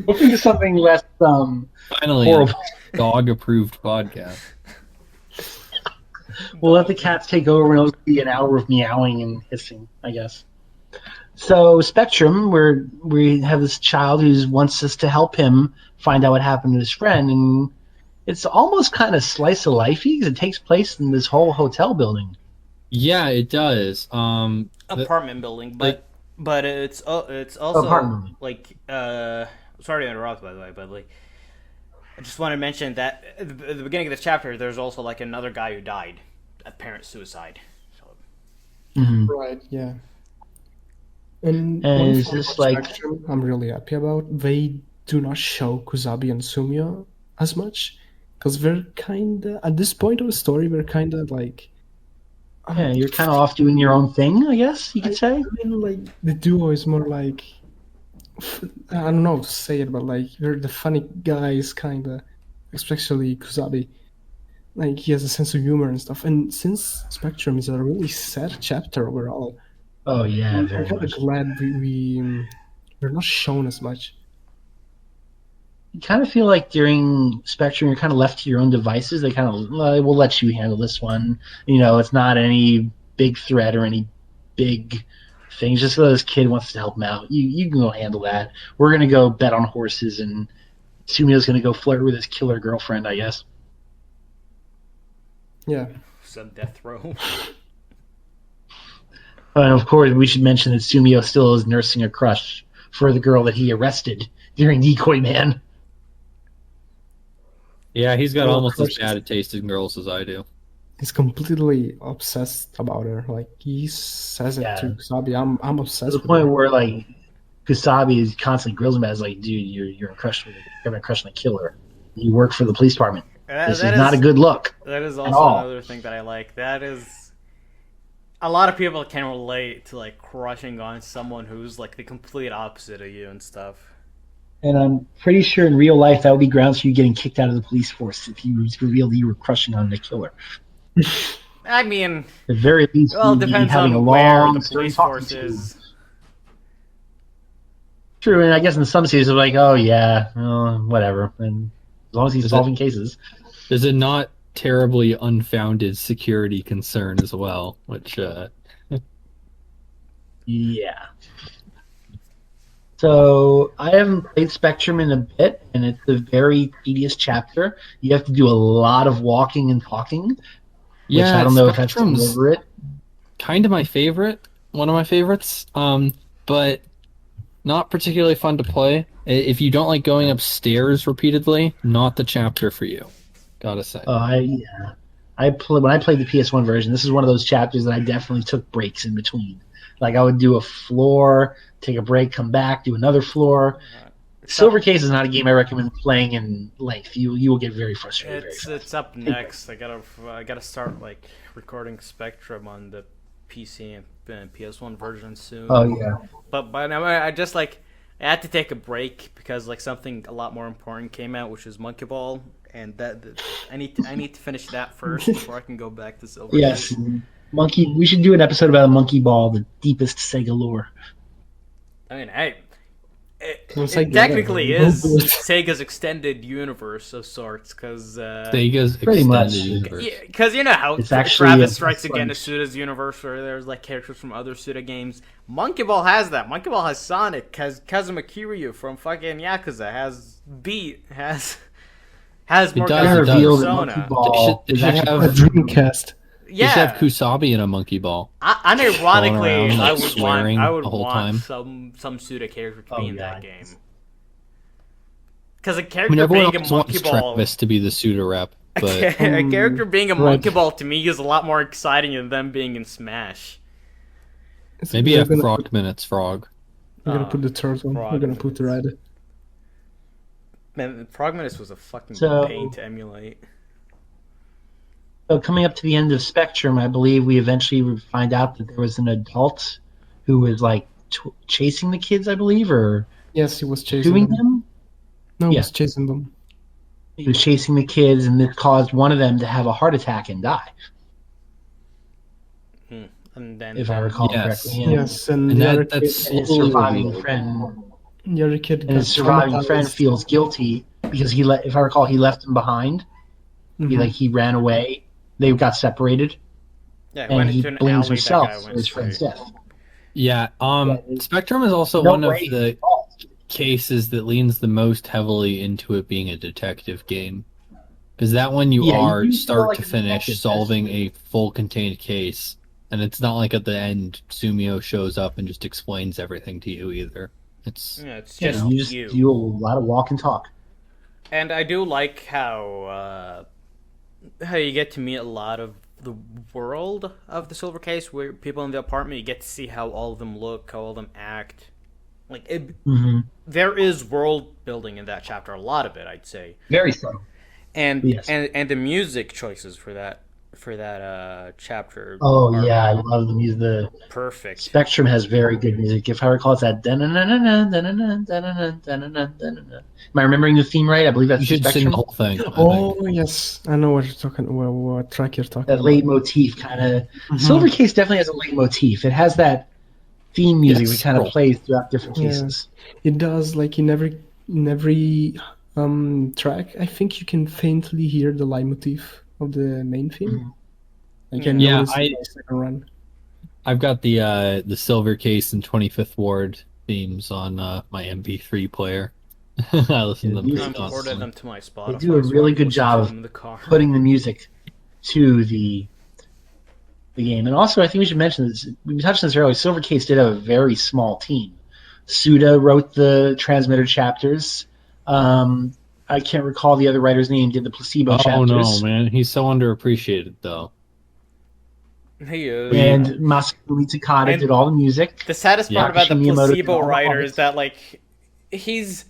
We'll think of something less finally horrible. Dog approved podcast. We'll let the cats take over and it'll be an hour of meowing and hissing, I guess. So Spectrum, we have this child who wants us to help him find out what happened to his friend, and it's almost kind of slice of lifey because it takes place in this whole hotel building. Yeah, it does. Apartment building, but it's also like sorry to interrupt, by the way, but like I just want to mention that at the beginning of this chapter, there's also like another guy who died, apparent suicide. So. Right. Yeah. And is this like I'm really happy about? They do not show Kusabi and Sumio as much because they're kind of at this point of the story. We're kind of like. Yeah, you're kind of off doing your own thing, I guess you could say. I mean, like the duo is more like I don't know how to say it, but like they're the funny guys, kind of, especially Kusabi. Like he has a sense of humor and stuff. And since Spectrum is a really sad chapter overall, oh yeah, I'm very kind of much. glad we're not shown as much. You kind of feel like during Spectrum, you're kind of left to your own devices. They kind of, we'll let you handle this one. You know, it's not any big threat or any big things. Just so this kid wants to help him out. You can go handle that. We're going to go bet on horses, and Sumio's going to go flirt with his killer girlfriend, I guess. Yeah. Some death row. And of course, we should mention that Sumio still is nursing a crush for the girl that he arrested during Decoyman. Yeah, he's got almost as bad a taste in girls as I do. He's completely obsessed about her. Like he says it to Kusabi. I'm obsessed. To the point where like Kusabi is constantly grills him as like, dude, you're a crush with you're a crush on a killer. You work for the police department. This is not a good look. That is also another thing that I like. That is a lot of people can relate to like crushing on someone who's like the complete opposite of you and stuff. And I'm pretty sure in real life that would be grounds for you getting kicked out of the police force if you revealed that you were crushing on the killer. I mean, at the very least, well, it depends on where the police force is. True, and I guess in some cases, like, oh yeah, well, whatever. And as long as he's solving cases, there's a not terribly unfounded security concern as well, which yeah. So I haven't played Spectrum in a bit, and it's a very tedious chapter. You have to do a lot of walking and talking. Which I don't know if that's over it. Kind of my favorite, one of my favorites, but not particularly fun to play. If you don't like going upstairs repeatedly, not the chapter for you. Gotta say. When I played the PS1 version, this is one of those chapters that I definitely took breaks in between. Like I would do a floor, take a break, come back, do another floor. Silver Case is not a game I recommend playing in length. You will get very frustrated. It's up next. I gotta start like recording Spectrum on the PC and PS1 version soon. Oh yeah. But I just like I had to take a break because like something a lot more important came out, which is Monkey Ball, and I need to finish that first before I can go back to Silver Yes. Case. Monkey. We should do an episode about a Monkey Ball, the deepest Sega lore. I mean, it technically is Sega's extended universe of sorts, because Sega's pretty much universe. Yeah, because you know how Travis Strikes Again is Suda's universe, where there's like characters from other Suda games. Monkey Ball has that. Monkey Ball has Sonic, has Kazuma Kiryu from fucking Yakuza, has Beat, has more Persona. They should have a Dreamcast. You should have Yeah. Kusabi in a monkey ball. Unironically, around, like, I would swearing the whole want time. some Suda character to Oh, be in yeah. that game. Because a I character mean, everyone being a always monkey wants ball, Travis to be the pseudo rep, but a character being a right. monkey ball to me is a lot more exciting than them being in Smash. So maybe we're a gonna Frogman, it's Frog. We're gonna put the third one. We're gonna put the red. Man, Frogmanus was a fucking So- pain to emulate. So coming up to the end of Spectrum, I believe we eventually would find out that there was an adult who was like chasing the kids, I believe, or Yes, he was chasing doing them. them. No, he Yeah. was chasing them. He was chasing the kids, and this caused one of them to have a heart attack and die, And then, if I recall Yes. correctly. And, Yes, and, And the other that's and his slowly surviving revealed. friend, the other kid and his got surviving friend traumatized. feels guilty because if I recall, he left him behind. Mhm. He ran away. They got separated, yeah, and went he into an blames alley. That guy himself for went his friend's straight. death. Yeah, Yeah, Spectrum is also No one of way. the cases that leans the most heavily into it being a detective game. Because that one you Yeah, are you feel start like to a finish detective, solving a full contained case. And it's not like at the end Sumio shows up and just explains everything to you either. It's Yeah, it's Yeah, just you just you. do a lot of walk and talk. And I do like how you get to meet a lot of the world of the Silver Case, where people in the apartment, you get to see how all of them look, how all of them act. Like Mm-hmm. there is world building in that chapter, a lot of it, I'd say. Very subtle. And Yes. and the music choices for that chapter Oh are yeah, I love the music. The perfect. Spectrum has very good music. If I recall, it's that. Am I remembering the theme right? I believe that's you the should sing Spectrum. the whole thing. I think. Oh yes, I know what you're talking. What track you're talking That about. leitmotif kind of. Mhm. Silver Case definitely has a leitmotif. It has that theme music Yes, that kind of cool. plays throughout different Yeah. cases. It does, like in every track. I think you can faintly hear the leitmotif of the main theme. Mhm. Like I Yeah, noticed in my second run. I've got the Silver Case and 25th Ward themes on my MP3 player. I listen to them Yeah, pretty I imported constantly. them to my Spotify. They do a so really I good listen to job them in the car. putting the music to the game. And also, I think we should mention this. We touched on this earlier. Silver Case did have a very small team. Suda wrote the transmitter chapters. I can't recall the other writer's name. Did the placebo Oh chapters? no, man, he's so underappreciated though. He is. And Masafumi Takada And did all the music. The saddest part Yeah. about the Takashi Miyamoto did placebo all the writer art. is that like he's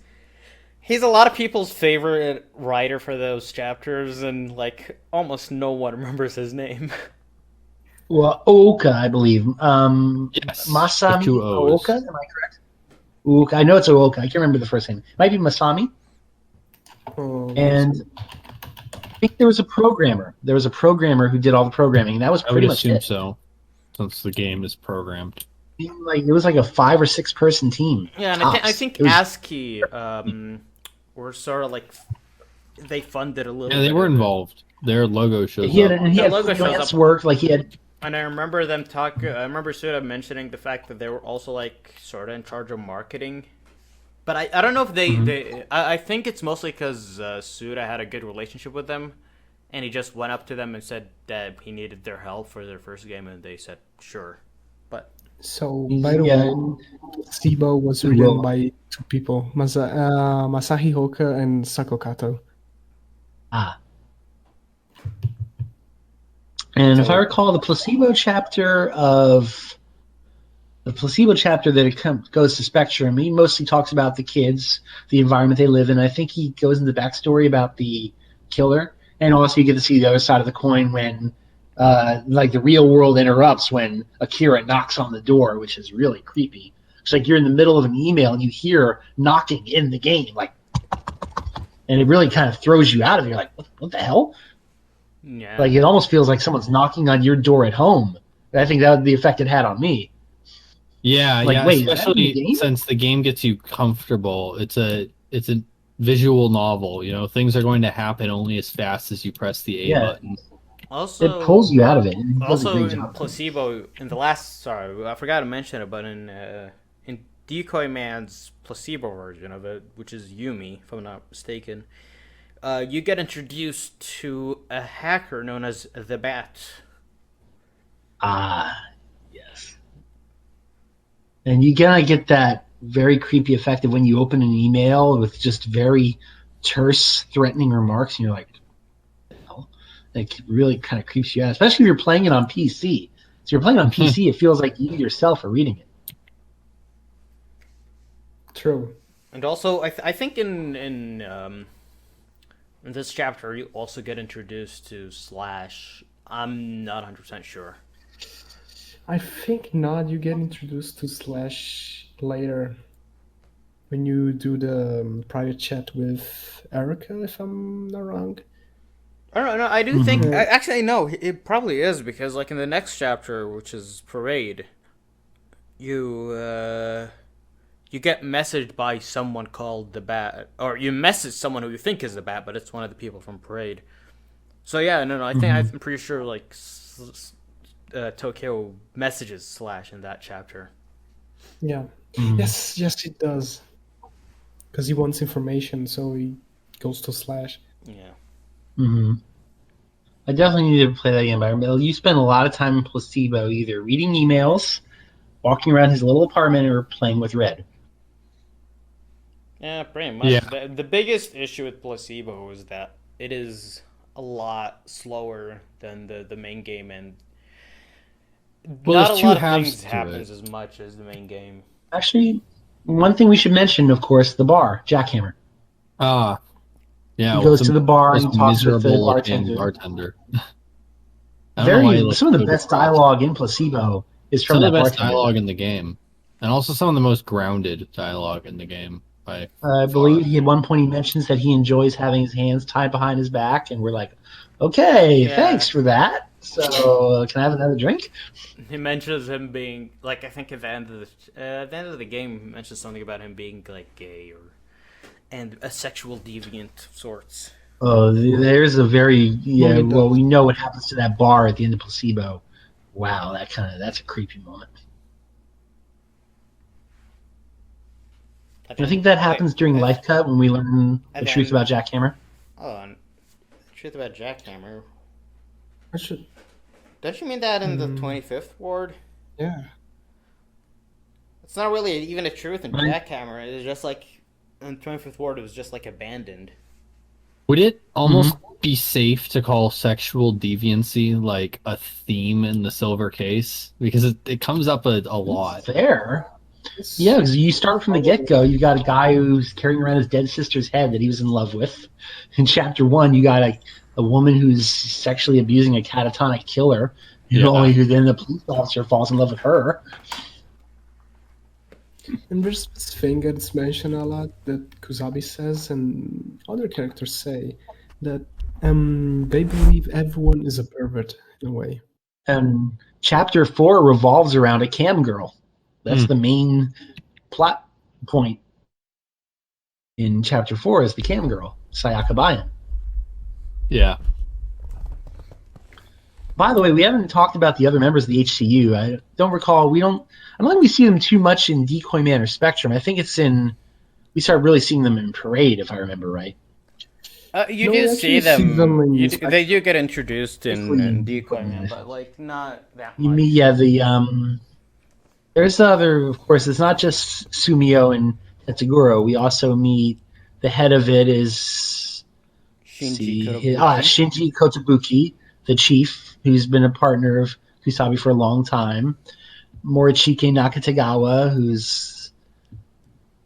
a lot of people's favorite writer for those chapters, and like almost no one remembers his name. Well, Ooka, I believe. Yes, Masami with two O's. Ooka, am I correct? Ooka. I know it's Ooka. I can't remember the first name. It might be Masami. Oh, And I think there was a programmer. There was a programmer who did all the programming, and that was I would pretty much assume it. so, since the game is programmed. Like it was like a 5 or 6 person team. Yeah, and tops. I think It was- ASCII were sort of like they funded a little. Yeah, they bit were of it. involved. Their logo shows he had up. and he The had logo shows freelance up. work. Like he had And I remember them talk. I remember Suda mentioning the fact that they were also like sort of in charge of marketing. But I don't know if I think it's mostly because Suda had a good relationship with them, and he just went up to them and said that he needed their help for their first game, and they said sure. But so by the Yeah. way, Placebo was written by two people, Masahi Hoka and Sako Kato. And if I recall, the placebo chapter that it goes to Spectrum, he mostly talks about the kids, the environment they live in. I think he goes into the backstory about the killer, and also you get to see the other side of the coin when, like, the real world interrupts when Akira knocks on the door, which is really creepy. It's like you're in the middle of an email and you hear knocking in the game, like, and it really kind of throws you out of it. You're like, what the hell? yeah, Like it almost feels like someone's knocking on your door at home. I think that was the effect it had on me. Yeah, Like, yeah. wait, is that in the Especially game? since the game gets you comfortable. It's a visual novel. You know, things are going to happen only as fast as you press the A Yeah. button. also It pulls you out of it. And it does a Also, great in job. Placebo, in the last, sorry, I forgot to mention it, but in Decoyman's Placebo version of it, which is Yumi, if I'm not mistaken, you get introduced to a hacker known as the Bat, Ah, yes. And you gotta get that very creepy effect of when you open an email with just very terse, threatening remarks, and you're like, hell? It really kind of creeps you out, especially if you're playing it on PC. So you're playing on PC, it feels like you yourself are reading it. True. And also, I think in this chapter you also get introduced to Slash. I'm not 100% sure. I think not. You get introduced to Slash later when you do the private chat with Erica, if I'm not wrong. I don't know. I do think actually no. It probably is because like in the next chapter, which is Parade, you you get messaged by someone called the Bat, or you message someone who you think is the Bat, but it's one of the people from Parade. So yeah, no. I think I'm pretty sure like Tokyo messages Slash in that chapter. Yeah. Yes, it does. Because he wants information, so he goes to Slash. Yeah. I definitely need to play that game. But you spend a lot of time in Placebo either reading emails, walking around his little apartment, or playing with Red. Yeah, pretty much. Yeah. The biggest issue with Placebo is that it is a lot slower than the main game, and not a lot of things happens as much as the main game. Actually, one thing we should mention, of course, the bar, Jackhammer. Yeah, he goes to the bar and talks with the bartender. Some of the best dialogue in Placebo is from that bartender. Some of the best dialogue in the game, and also some of the most grounded dialogue in the game. I believe at one point he mentions that he enjoys having his hands tied behind his back, and we're like, okay, thanks for that. So, can I have another drink? He mentions him being like, I think at the end of the game, he mentions something about him being like gay and a sexual deviant of sorts. Oh, there's a very well, we know what happens to that bar at the end of Placebo. Wow, that's a creepy moment. I think that happens during Life Cut when we learn the truth about Jackhammer. Oh, the truth about Jackhammer. Don't you mean that in the 25th Ward? Yeah. It's not really even a truth in Jackhammer. It's just like in 25th Ward, it was just like abandoned. Would it almost be safe to call sexual deviancy like a theme in the Silver Case? Because it comes up a lot. Fair. Yeah, because you start from the get-go. You got a guy who's carrying around his dead sister's head that he was in love with. In Chapter 1, you got a woman who's sexually abusing a catatonic killer, who then the police officer falls in love with her. And there's this thing that's mentioned a lot that Kusabi says and other characters say, that they believe everyone is a pervert in a way. And Chapter 4 revolves around a cam girl. That's the main plot point in Chapter 4 is the cam girl, Sayaka Bayan. Yeah. By the way, we haven't talked about the other members of the HCU. I don't recall. I don't think we see them too much in Decoyman or Spectrum. I think we start really seeing them in Parade, if I remember right. You do see them. They do get introduced in Decoyman, but like not that much. Yeah, there's other, of course, it's not just Sumio and Tetsuguro. We also meet, the head of it is Shinji Kotobuki, the chief, who's been a partner of Kusabi for a long time. Morichike Nakatagawa, who's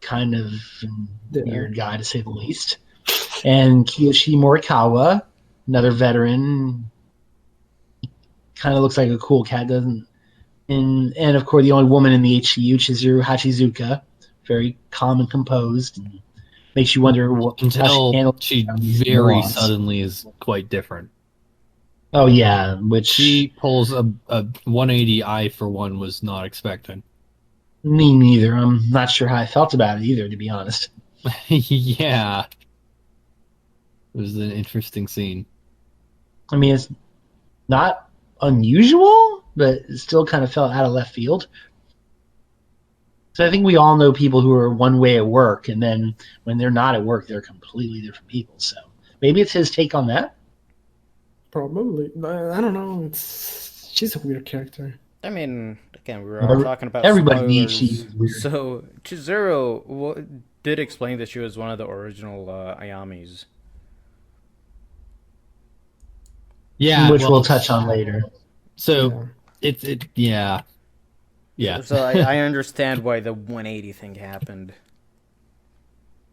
kind of a weird guy, to say the least. And Kiyoshi Morikawa, another veteran. Kind of looks like a cool cat, doesn't. And of course, the only woman in the HCU, Chizuru Hachizuka, very calm and composed, and makes you wonder until she very suddenly is quite different. Oh yeah, which she pulls a 180 I for one was not expecting. Me neither. I'm not sure how I felt about it either, to be honest. Yeah, it was an interesting scene. I mean, it's not unusual, but it still kind of fell out of left field. So I think we all know people who are one way at work, and then when they're not at work, they're completely different people. So maybe it's his take on that. Probably. I don't know. It's she's a weird character. I mean, again, we were all talking about Everybody needs spoilers. she weird. So Chizuru did explain that she was one of the original Ayamis. Yeah, which well, we'll touch on later. So yeah. So I understand why the 180 thing happened.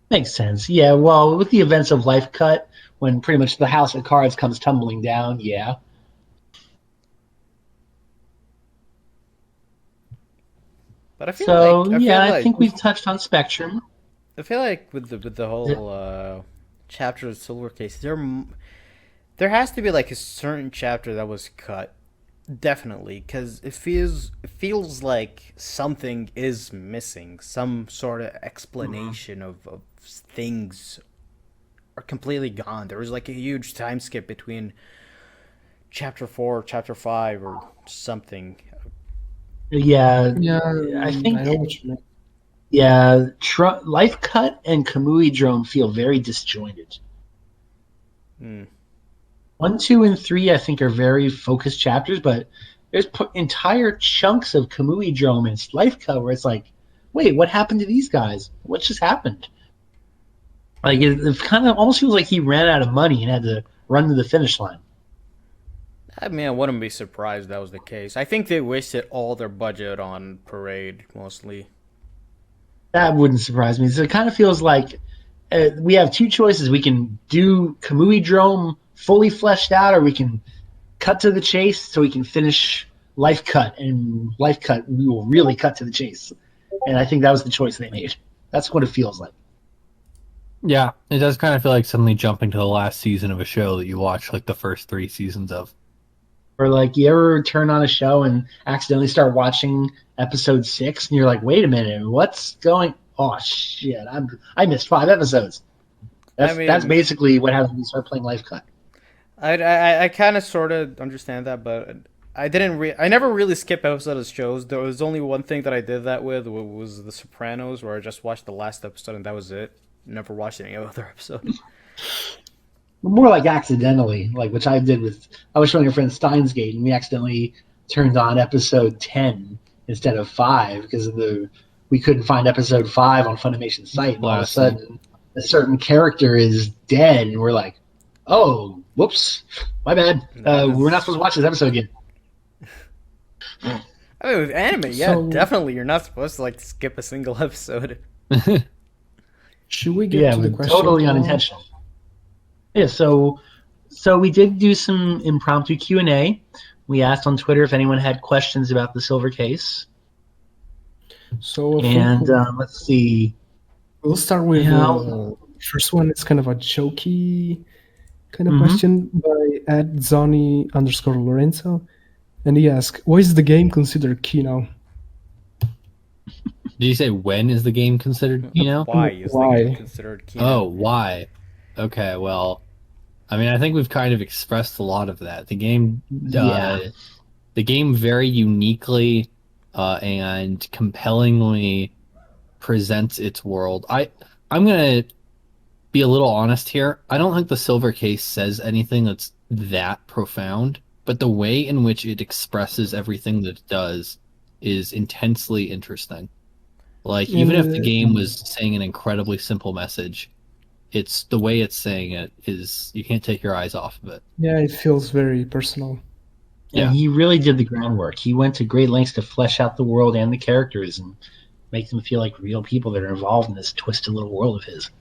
Makes sense. Yeah, well, with the events of Life Cut, when pretty much the house of cards comes tumbling down, yeah. But I feel So, like I think we've touched on Spectrum. I feel like with the whole chapter of Silver Case, there has to be like a certain chapter that was cut, definitely, because it feels like something is missing, some sort of explanation of things are completely gone. There was like a huge time skip between chapter 4, chapter 5, or something. Yeah, I think. I know what you mean. Yeah, Life Cut and Kamui Drone feel very disjointed. 1, 2, and 3, I think, are very focused chapters, but there's entire chunks of Kamui Drone and Life Cut where it's like, wait, what happened to these guys? What just happened? Like, it kind of almost feels like he ran out of money and had to run to the finish line. I mean, I wouldn't be surprised if that was the case. I think they wasted all their budget on Parade, mostly. That wouldn't surprise me. So it kind of feels like we have two choices. We can do Kamui Drome fully fleshed out, or we can cut to the chase so we can finish Life Cut. And Life Cut, we will really cut to the chase. And I think that was the choice they made. That's what it feels like. Yeah, it does kind of feel like suddenly jumping to the last season of a show that you watch like the first 3 seasons of. Or like you ever turn on a show and accidentally start watching episode 6 and you're like, wait a minute, what's going? Oh shit, I missed 5 episodes. That's basically what happens when you start playing Life Cut. I kind of sort of understand that, but I never really skip episodes of shows. There was only one thing that I did that with was The Sopranos, where I just watched the last episode and that was it. Never watched any other episode. More like accidentally, like which I did with. I was showing a friend Steins Gate, and we accidentally turned on episode 10 instead of 5 because we couldn't find episode 5 on Funimation's site. And all of a sudden, a certain character is dead, and we're like, "Oh, whoops, my bad. We're not supposed to watch this episode again." I mean, with anime, yeah, definitely, you're not supposed to like skip a single episode. Should we get to the question? Totally unintentional. Yeah, so we did do some impromptu Q&A. We asked on Twitter if anyone had questions about the silver case. So let's see. We'll start with the first one. It's kind of a jokey kind of question by @Zoni_Lorenzo. And he asks, why is the game considered Kino? Did you say when is the game considered Kino? Why is the game considered Kino? Oh, why? Okay, well, I mean, I think we've kind of expressed a lot of that. The game, the game very uniquely and compellingly presents its world. I'm gonna be a little honest here. I don't think the silver case says anything that's that profound, but the way in which it expresses everything that it does is intensely interesting. Like, even if the game was saying an incredibly simple message, it's the way it's saying it is, you can't take your eyes off of it. Yeah, it feels very personal. And he really did the groundwork. He went to great lengths to flesh out the world and the characters and make them feel like real people that are involved in this twisted little world of his.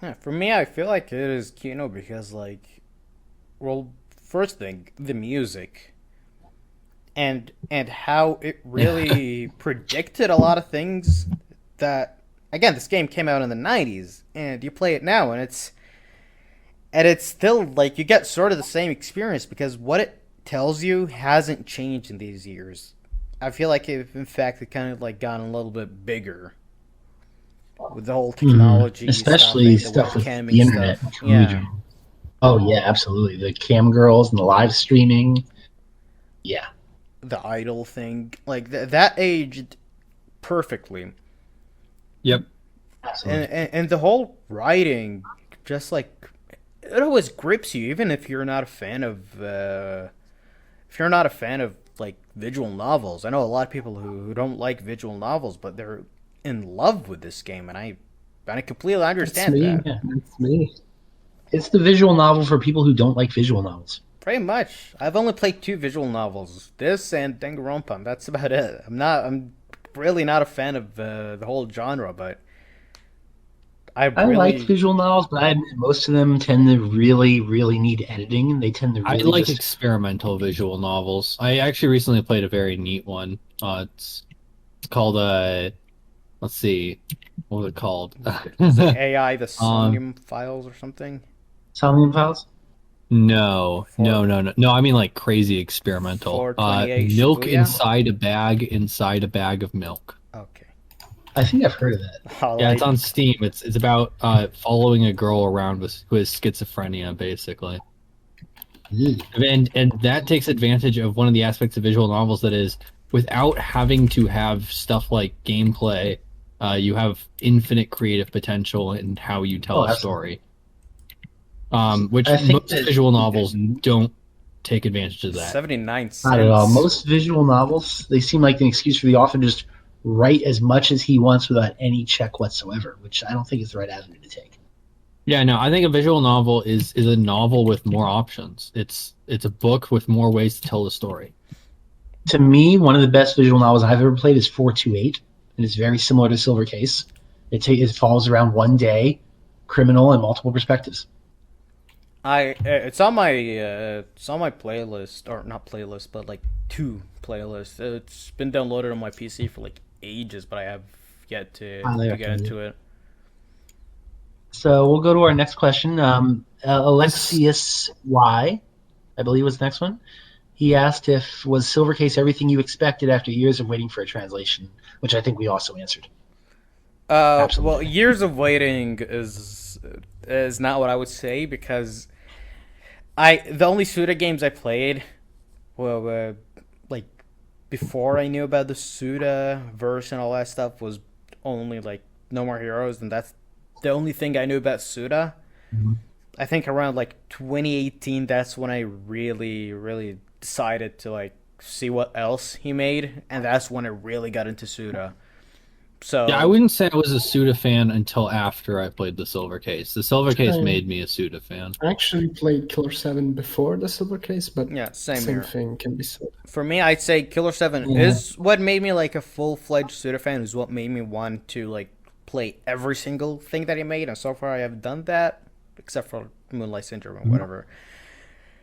Yeah, for me, I feel like it is Kino because, like, well, first thing, the music. And how it really predicted a lot of things that, again, this game came out in the 90s, and you play it now, and it's still, like, you get sort of the same experience because what it tells you hasn't changed in these years. I feel like, in fact, it kind of, like, gotten a little bit bigger with the whole technology especially stuff with the internet. Yeah. Oh, yeah, absolutely. The cam girls and the live streaming. Yeah. The idol thing, like that aged perfectly. Yep. And the whole writing, just like it always grips you, even if you're not a fan of like visual novels. I know a lot of people who don't like visual novels, but they're in love with this game, and I completely That's understand me. that. Yeah. That's me. It's the visual novel for people who don't like visual novels. Pretty much. I've only played 2 visual novels. This and Danganronpa. That's about it. I'm really not a fan of the whole genre, but I I like really visual novels, but I admit most of them tend to really, really need editing, and they tend to I really like just. experimental visual novels. I actually recently played a very neat one. It's called let's see, what was it called? it's like AI the um, Somnium Files or something. Somnium Files? no, For no, no, no, no. I mean like crazy experimental. 428 Milk Shibuya. inside a bag of milk. Okay. I think I've heard of that. Yeah, it's on Steam. It's about following a girl around who has schizophrenia, basically. Ugh. And that takes advantage of one of the aspects of visual novels that is without having to have stuff like gameplay, you have infinite creative potential in how you tell Oh, a absolutely. story. Which I think most that visual novels don't take advantage of that. 79 not at all. cents. Most visual novels, they seem like an excuse for the author to just write as much as he wants without any check whatsoever, which I don't think is the right avenue to take. Yeah, no, I think a visual novel is a novel with more options. It's a book with more ways to tell the story. To me, one of the best visual novels I've ever played is 428, and it's very similar to Silver Case. It follows around one day, criminal, and multiple perspectives. It's on my playlist, or not playlist, but like 2 playlists. It's been downloaded on my PC for like ages, but I have yet to Highly get recommend into it. So we'll go to our next question. Alexius Y, I believe was the next one. He asked if was Silver Case everything you expected after years of waiting for a translation, which I think we also answered. Well, Absolutely. years of waiting is not what I would say, because the only Suda games I played were like before I knew about the Suda verse and all that stuff was only like No More Heroes, and that's the only thing I knew about Suda. Mhm. I think around like 2018, that's when I really, really decided to like see what else he made, and that's when I really got into Suda. Yeah, I So wouldn't say I was a Suda fan until after I played the Silver Case. The Silver Case I made me a Suda fan. actually played Killer 7 before the Silver Case, but yeah, same same here. thing can be said. For me, I'd say Killer 7 Yeah. is what made me like a full-fledged Suda fan, is what made me want to like play every single thing that he made, and so far I have done that, except for Moonlight Syndrome or whatever.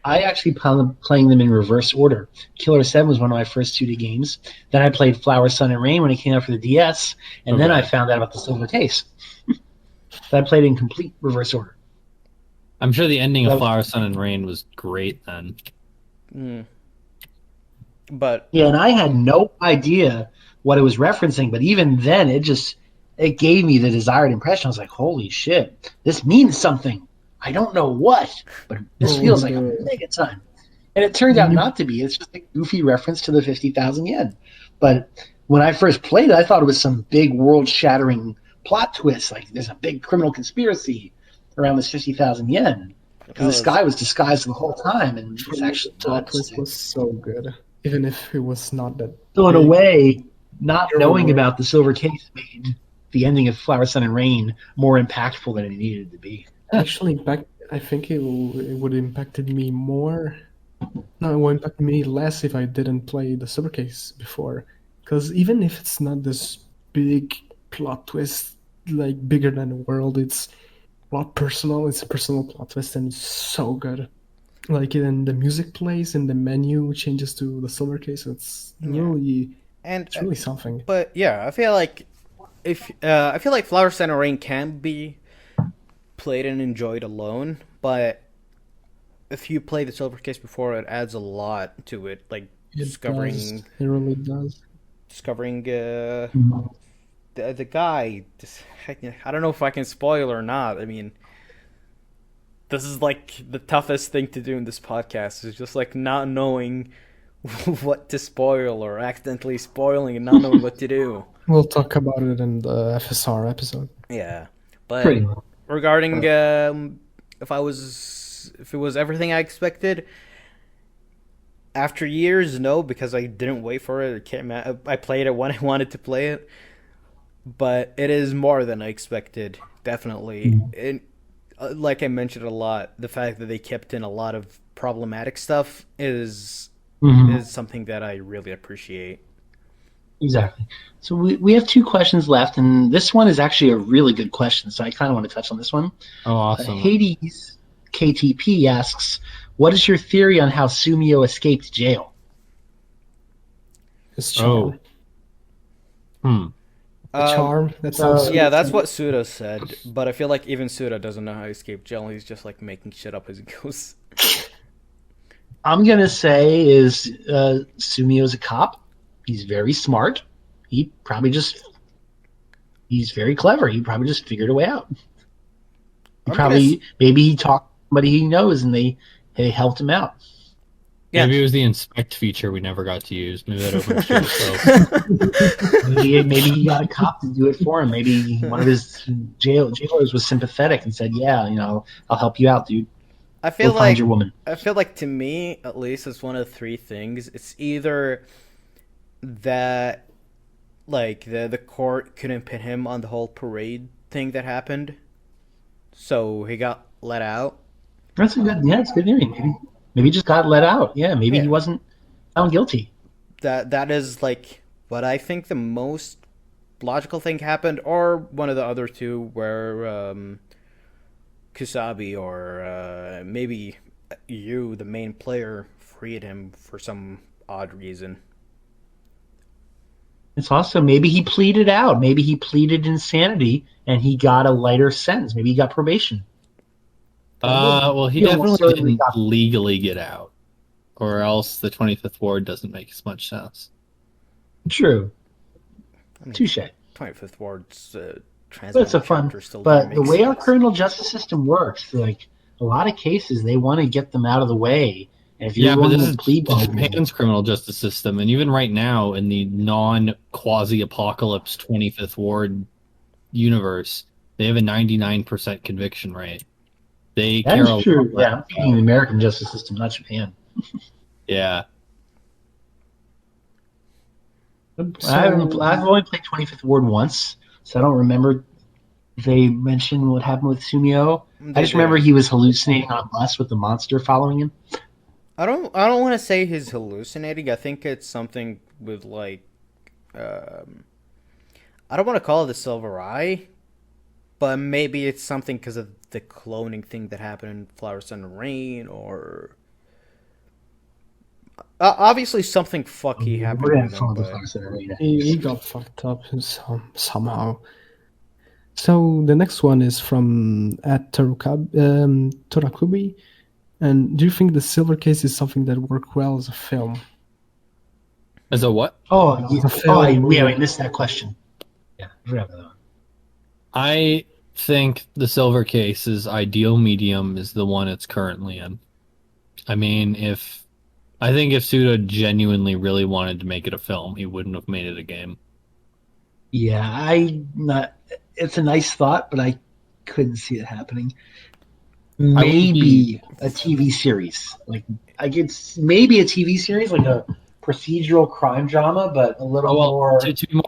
I actually playing them in reverse order. Killer 7 was one of my first 2D games. Then I played Flower, Sun, and Rain when it came out for the DS, and then I Okay. found out about the Silver Case. So I played in complete reverse order. I'm sure the ending of Well, Flower, Sun, and Rain was great then. Mm. But yeah, and I had no idea what it was referencing, but even then, it gave me the desired impression. I was like, "Holy shit, this means something." I don't know what, but this feels like a mega ton. And it turned out not to be. It's just a goofy reference to the 50,000 yen. But when I first played it, I thought it was some big world-shattering plot twist. Like there's a big criminal conspiracy around this 50,000 yen. Because this guy was disguised the whole time, and it's actually plot not. twist was so good, even if it was not that. So in a big. way, not You're knowing right. about the Silver Case made the ending of Flower, Sun, and Rain more impactful than it needed to be. Actually, I think it would impacted me more. No, it would impact me less if I didn't play the Silver Case before. Because even if it's not this big plot twist, like bigger than the world, it's not personal. It's a personal plot twist, and it's so good. Like then the music plays and the menu changes to the Silver Case. It's really, and it's really something. but yeah, I feel like Flower, Sun, and Rain can be played and enjoyed alone, but if you play the Silver Case before, it adds a lot to it, like discovering It really does. The guy. I don't know if I can spoil or not. I mean, this is like the toughest thing to do in this podcast, is just like not knowing what to spoil or accidentally spoiling and not knowing what to do. We'll talk about it in the FSR episode. Yeah, but Pretty much. regarding if it was everything I expected, After years, no, because I didn't wait for it. It came out. I played it when I wanted to play it, but it is more than I expected. Definitely, and like I mentioned a lot, the fact that they kept in a lot of problematic stuff is something that I really appreciate. Exactly. So we have two questions left, and this one is actually a really good question, so I kind of want to touch on this one. Oh, awesome. Hades KTP asks, what is your theory on how Sumio escaped jail? His charm. The charm. That sounds yeah, that's what Suda said, but I feel like even Suda doesn't know how to escape jail. He's just like making shit up as he goes. I'm going to say is Sumio's a cop. He's very smart. He's very clever. He probably just figured a way out. Maybe he talked to somebody he knows and they helped him out. Yeah. Maybe it was the inspect feature we never got to use. Maybe that opens to itself. Maybe he got a cop to do it for him. Maybe one of his jailers was sympathetic and said, "Yeah, I'll help you out, dude. I feel Go find your woman." I feel like, to me, at least, it's one of three things. It's either that, like, the court couldn't pin him on the whole parade thing that happened, so he got let out. It's good theory. Maybe he just got let out. Yeah, maybe he wasn't found guilty. That is, like, what I think the most logical thing happened, or one of the other two where Kusabi or maybe you, the main player, freed him for some odd reason. It's also maybe he pleaded out. Maybe he pleaded insanity and he got a lighter sentence. Maybe he got probation. Well, he definitely didn't legally get out, or else the 25th Ward doesn't make as much sense. True. Touche. 25th Ward's It's a fun, but the way our criminal justice system works, like a lot of cases, they want to get them out of the way. And if you're but this is plea Japan's criminal justice system, and even right now in the non-quasi-apocalypse 25th Ward universe, they have a 99% conviction rate. That's true. Yeah, I'm thinking the American justice system, not Japan. Yeah. I've only played 25th Ward once, so I don't remember if they mentioned what happened with Sumio. I just remember he was hallucinating on a bus with the monster following him. I don't want to say he's hallucinating. I think it's something with, like, I don't want to call it the Silver Eye, but maybe it's something because of the cloning thing that happened in Flower, Sun, and Rain, or obviously something fucky happened with him. He got fucked up somehow. So the next one is from at Torakubi. And do you think the Silver Case is something that worked well as a film? As a what? I missed that question. Yeah, I forgot about that one. I think the Silver Case's ideal medium is the one it's currently in. I mean, I think if Suda genuinely really wanted to make it a film, he wouldn't have made it a game. Yeah, it's a nice thought, but I couldn't see it happening. Maybe a TV series. Maybe a TV series, like a procedural crime drama, but a little more. To be more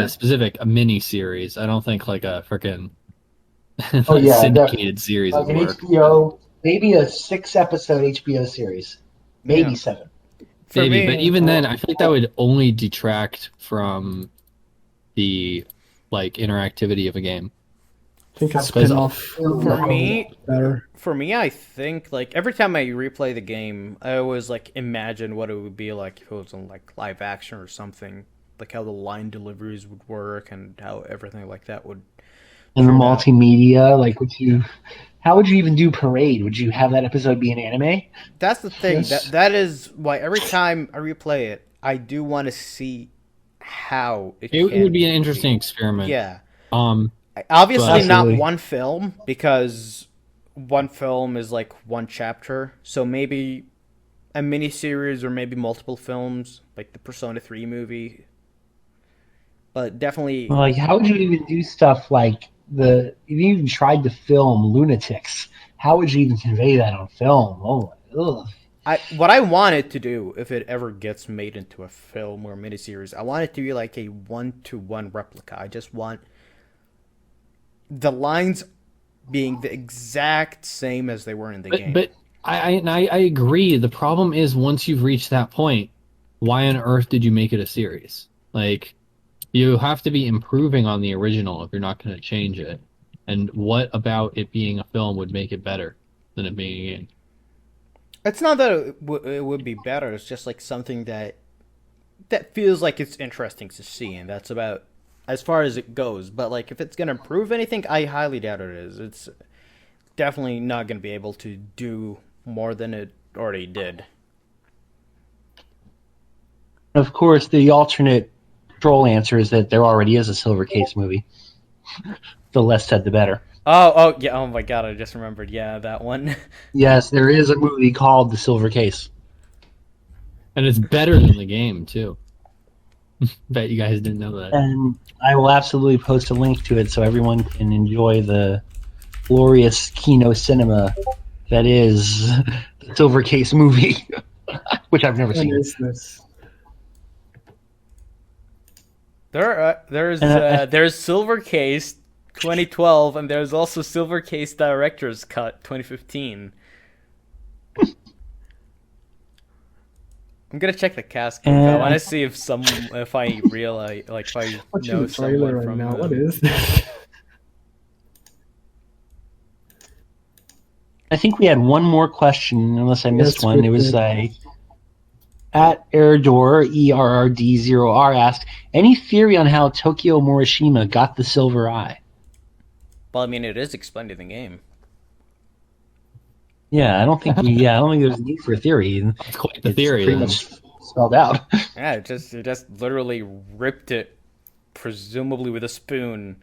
specific, a mini series. I don't think like a freaking syndicated series like would an work. HBO, maybe a 6-episode HBO series, maybe 7. But even then, I think that would only detract from the interactivity of a game. I think a spin-off for me, I think every time I replay the game, I always imagine what it would be like if it was on live action or something, like how the line deliveries would work and how everything like that would. And the multimedia, how would you even do Parade? Would you have that episode be an anime? That's the thing. Yes. That is why every time I replay it, I do want to see how it would be an interesting experiment. Yeah. Obviously not one film, because one film is one chapter. So maybe a miniseries or maybe multiple films, like the Persona 3 movie. But definitely... how would you even do stuff if you even tried to film Lunatics? How would you even convey that on film? What I want it to do, if it ever gets made into a film or miniseries, I want it to be like a 1-to-1 replica. I just want the lines being the exact same as they were in the game. But I agree. The problem is once you've reached that point, why on earth did you make it a series? Like, you have to be improving on the original if you're not going to change it. And what about it being a film would make it better than it being a game? It's not that it would be better. It's just like something that feels like it's interesting to see, and that's about as far as it goes. But like, if it's gonna improve anything, I highly doubt it is. It's definitely not gonna be able to do more than it already did. Of course, the alternate troll answer is that there already is a Silver Case movie. The less said, the better. Oh yeah! Oh my god! I just remembered. Yeah, that one. Yes, there is a movie called The Silver Case. And it's better than the game, too. Bet you guys didn't know that. And I will absolutely post a link to it so everyone can enjoy the glorious Kino cinema that is the Silver Case movie, which I've never seen. There's Silver Case 2012, and there's also Silver Case Director's Cut 2015. I'm gonna check the cast. I want to see if I realize, like, if I know someone right from now. What is this? I think we had one more question, unless I missed one. It was at Error ERRD0R asked, any theory on how Tokyo Morishima got the silver eye? Well, I mean, it is explained in the game. Yeah, I don't think there's a need for a theory. It's quite the theory. Pretty much spelled out. Yeah, it just literally ripped it, presumably with a spoon,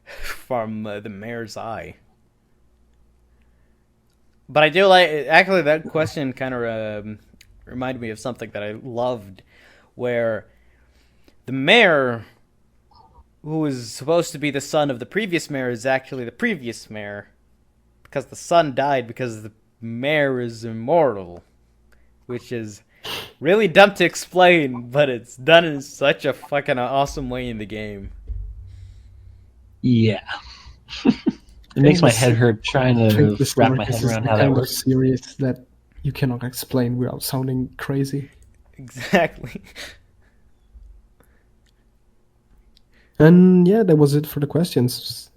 from the mayor's eye. But I do like, actually, that question kind of reminded me of something that I loved, where the mayor, who was supposed to be the son of the previous mayor, is actually the previous mayor, because the son died because the mayor is immortal, which is really dumb to explain, but it's done in such a fucking awesome way in the game. Yeah. It makes my head hurt trying to wrap my head around how that works. Serious that you cannot explain without sounding crazy. Exactly. And yeah, that was it for the questions.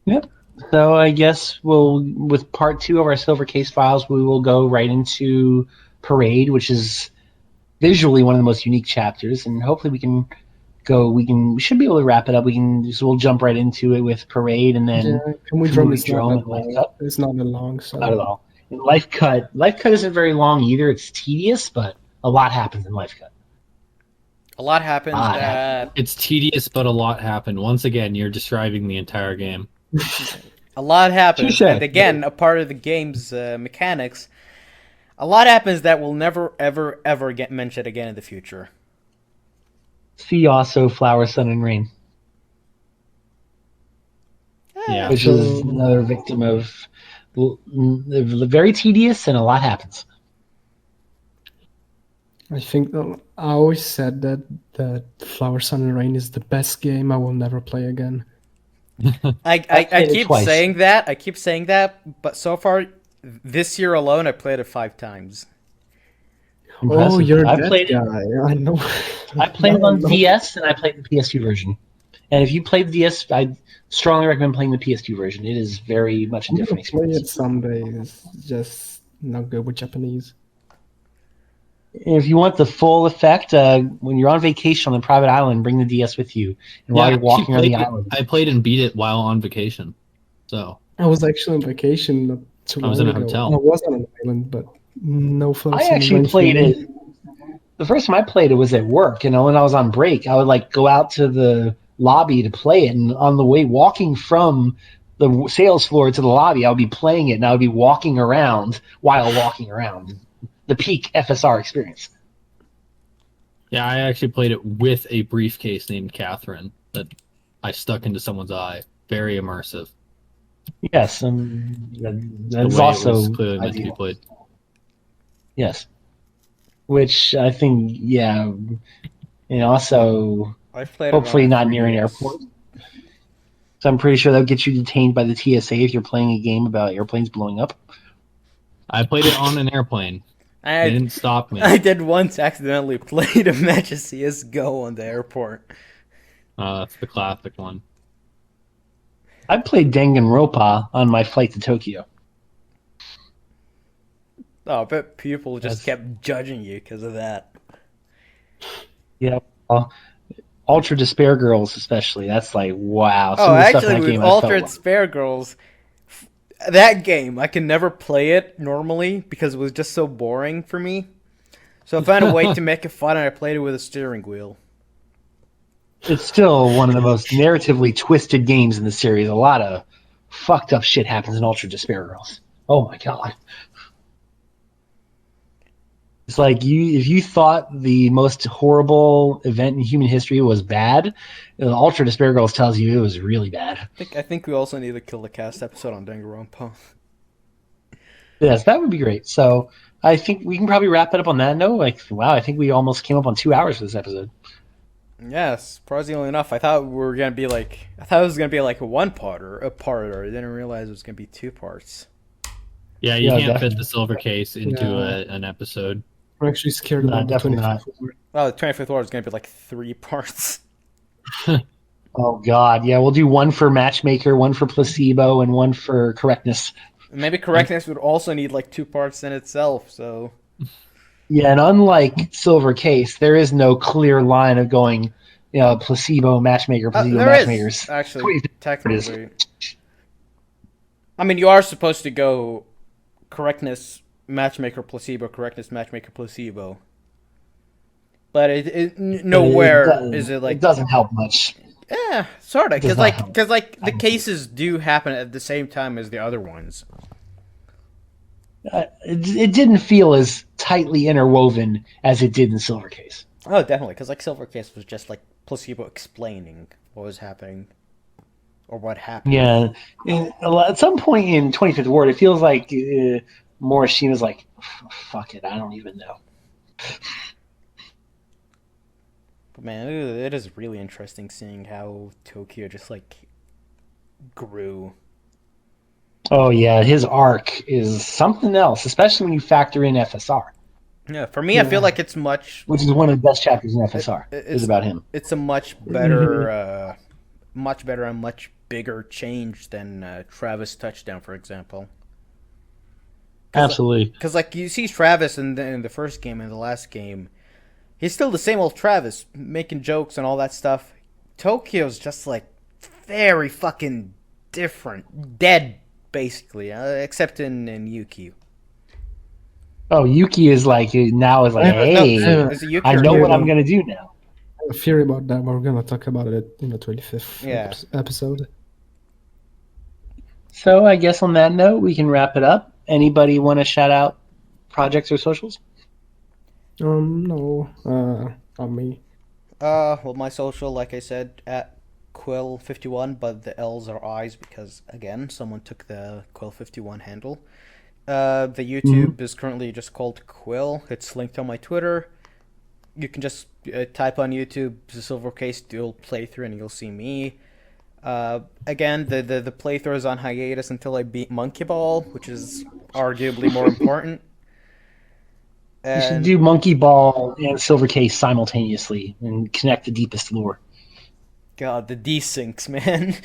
Yep. So I guess with part 2 of our Silver Case files, we will go right into Parade, which is visually one of the most unique chapters, and hopefully we should be able to wrap it up. We'll jump right into it with Parade, and then can we drum this drum? It's not that long, so not at all. And Life Cut isn't very long either. It's tedious, but a lot happens in Life Cut. A lot happens. It's tedious, but a lot happened. Once again, you're describing the entire game. A lot happens, and again, a part of the game's mechanics. A lot happens that will never, ever, ever get mentioned again in the future. See also Flower, Sun, and Rain. Yeah. Which is another victim of very tedious, and a lot happens. I think I always said that Flower, Sun, and Rain is the best game I will never play again. I keep saying that. I keep saying that, but so far this year alone, I played it 5 times. Impressive. Oh, you're that guy. I know. I played it on DS, and I played the PS2 version. And if you played the DS, I strongly recommend playing the PS2 version. It is very much a different experience. Play it someday. It's just not good with Japanese. If you want the full effect, when you're on vacation on a private island, bring the DS with you. And while you're walking on the island, I played and beat it while on vacation. So I was actually on vacation not too long ago. I was in a hotel. I was on an island, but no fun. I actually played it. The first time I played it was at work. When I was on break, I would go out to the lobby to play it, and on the way walking from the sales floor to the lobby, I would be playing it, and I would be walking around while walking around. The peak FSR experience. Yeah, I actually played it with a briefcase named Catherine that I stuck into someone's eye. Very immersive. Yes, that's also clearly meant to be played. Yes. Which I think, yeah, and also I've played it on hopefully a not near an 3DS. airport. So I'm pretty sure that'll get you detained by the TSA if you're playing a game about airplanes blowing up. I played it on an airplane. They I didn't stop me. I did once accidentally play a match of CS:GO on the airport. That's the classic one. I played Danganronpa on my flight to Tokyo. Oh, I bet people just That's, kept judging you because of that. yeah. Ultra Despair Girls, especially. That's like, wow. Oh, Some of the stuff in actually, that with game I felt Altered like. Spare Girls, that game I can never play it normally because it was just so boring for me. So I found a way to make it fun, and I played it with a steering wheel. It's still one of the most narratively twisted games in the series. A lot of fucked up shit happens in Ultra Despair Girls. Oh my god. It's like if you thought the most horrible event in human history was bad, Ultra Despair Girls tells you it was really bad. I think we also need to kill the cast episode on Danganronpa. Yes, that would be great. So I think we can probably wrap it up on that note. Like, wow, I think we almost came up on 2 hours for this episode. Yes, surprisingly enough, I thought it was gonna be like a one-parter, a parter. I didn't realize it was gonna be 2 parts. Yeah, you Yeah, can't definitely. fit the silver case into an episode. I'm actually scared No, about the definitely not. 25th floor. Oh, the 25th War is gonna be like 3 parts. Oh god, yeah, we'll do one for Matchmaker, one for Placebo, and one for Correctness. Maybe correctness would also need like 2 parts in itself. So Yeah, and unlike Silver Case, there is no clear line of going, Placebo, Matchmaker, Placebo, there is Matchmakers. actually technically. I mean, you are supposed to go correctness, matchmaker, placebo, correctness, matchmaker, placebo. But nowhere is it like it doesn't help much. yeah, sort of, It does not help. because the cases do happen at the same time as the other ones. It didn't feel as tightly interwoven as it did in Silver Case. Oh, definitely, because like Silver Case was just like placebo explaining what was happening or what happened. Yeah, and at some point in 25th Ward, it feels like Morishina's like, fuck it, I don't even know. But man, it is really interesting seeing how Tokyo just like grew. Oh yeah, his arc is something else, especially when you factor in FSR, Yeah, for me, I feel like it's which is one of the best chapters in FSR. Is about him. It's a much better, much better and much bigger change than Travis Touchdown, for example. Absolutely. Because like you see Travis in the first game and the last game, he's still the same old Travis, making jokes and all that stuff. Tokyo's just like very fucking different, dead basically, except in Yuki. Oh, Yuki is like now is like, hey, Is it Yuki I or know Yuki? what I'm gonna do now. I have a theory about that. We're gonna talk about it in the 25th Yeah. episode. So I guess on that note, we can wrap it up. Anybody want to shout out projects or socials? No, not me. Well, my social, like I said, at Quill51, but the L's are I's because, again, someone took the Quill51 handle. The YouTube is currently just called Quill. It's linked on my Twitter. You can just type on YouTube the Silver Case Dual playthrough and you'll see me. Again, the playthrough is on hiatus until I beat Monkey Ball, which is arguably more important. You should do Monkey Ball and Silver Case simultaneously and connect the deepest lore. God, the desyncs, man.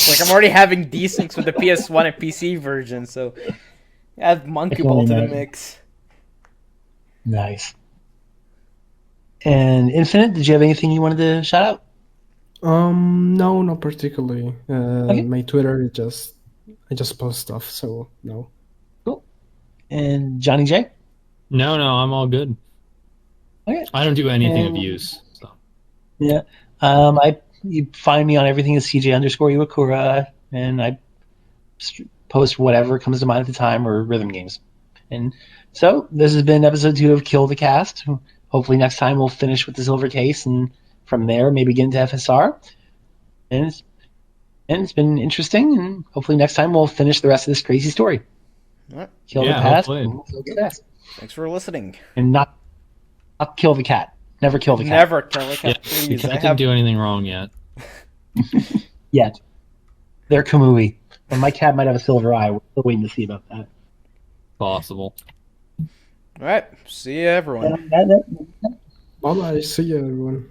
Like, I'm already having desyncs with the PS1 and PC version, so add Monkey Ball to the mix. Nice. And Infinite, did you have anything you wanted to shout out? No, not particularly. Okay. My Twitter I just post stuff, so no. Cool. And Johnny J? No, I'm all good. Okay. I don't do anything of use. So. Yeah. You find me on everything as CJ_Iwakura, and I post whatever comes to mind at the time or rhythm games. And so this has been episode 2 of Kill the Cast. Hopefully next time we'll finish with the Silver Case, and from there maybe get into FSR. And it's been interesting, and hopefully next time we'll finish the rest of this crazy story. Alright. Kill Yeah, the pest. hopefully. We'll kill the pest. Thanks for listening. And not kill the cat. Never kill the cat. Never kill a Yeah, cat, the please. cat I didn't have do anything wrong yet. Yet. They're Kamui. And my cat might have a silver eye. We're still waiting to see about that. Possible. Alright, see ya, everyone. Bye bye. See you, everyone.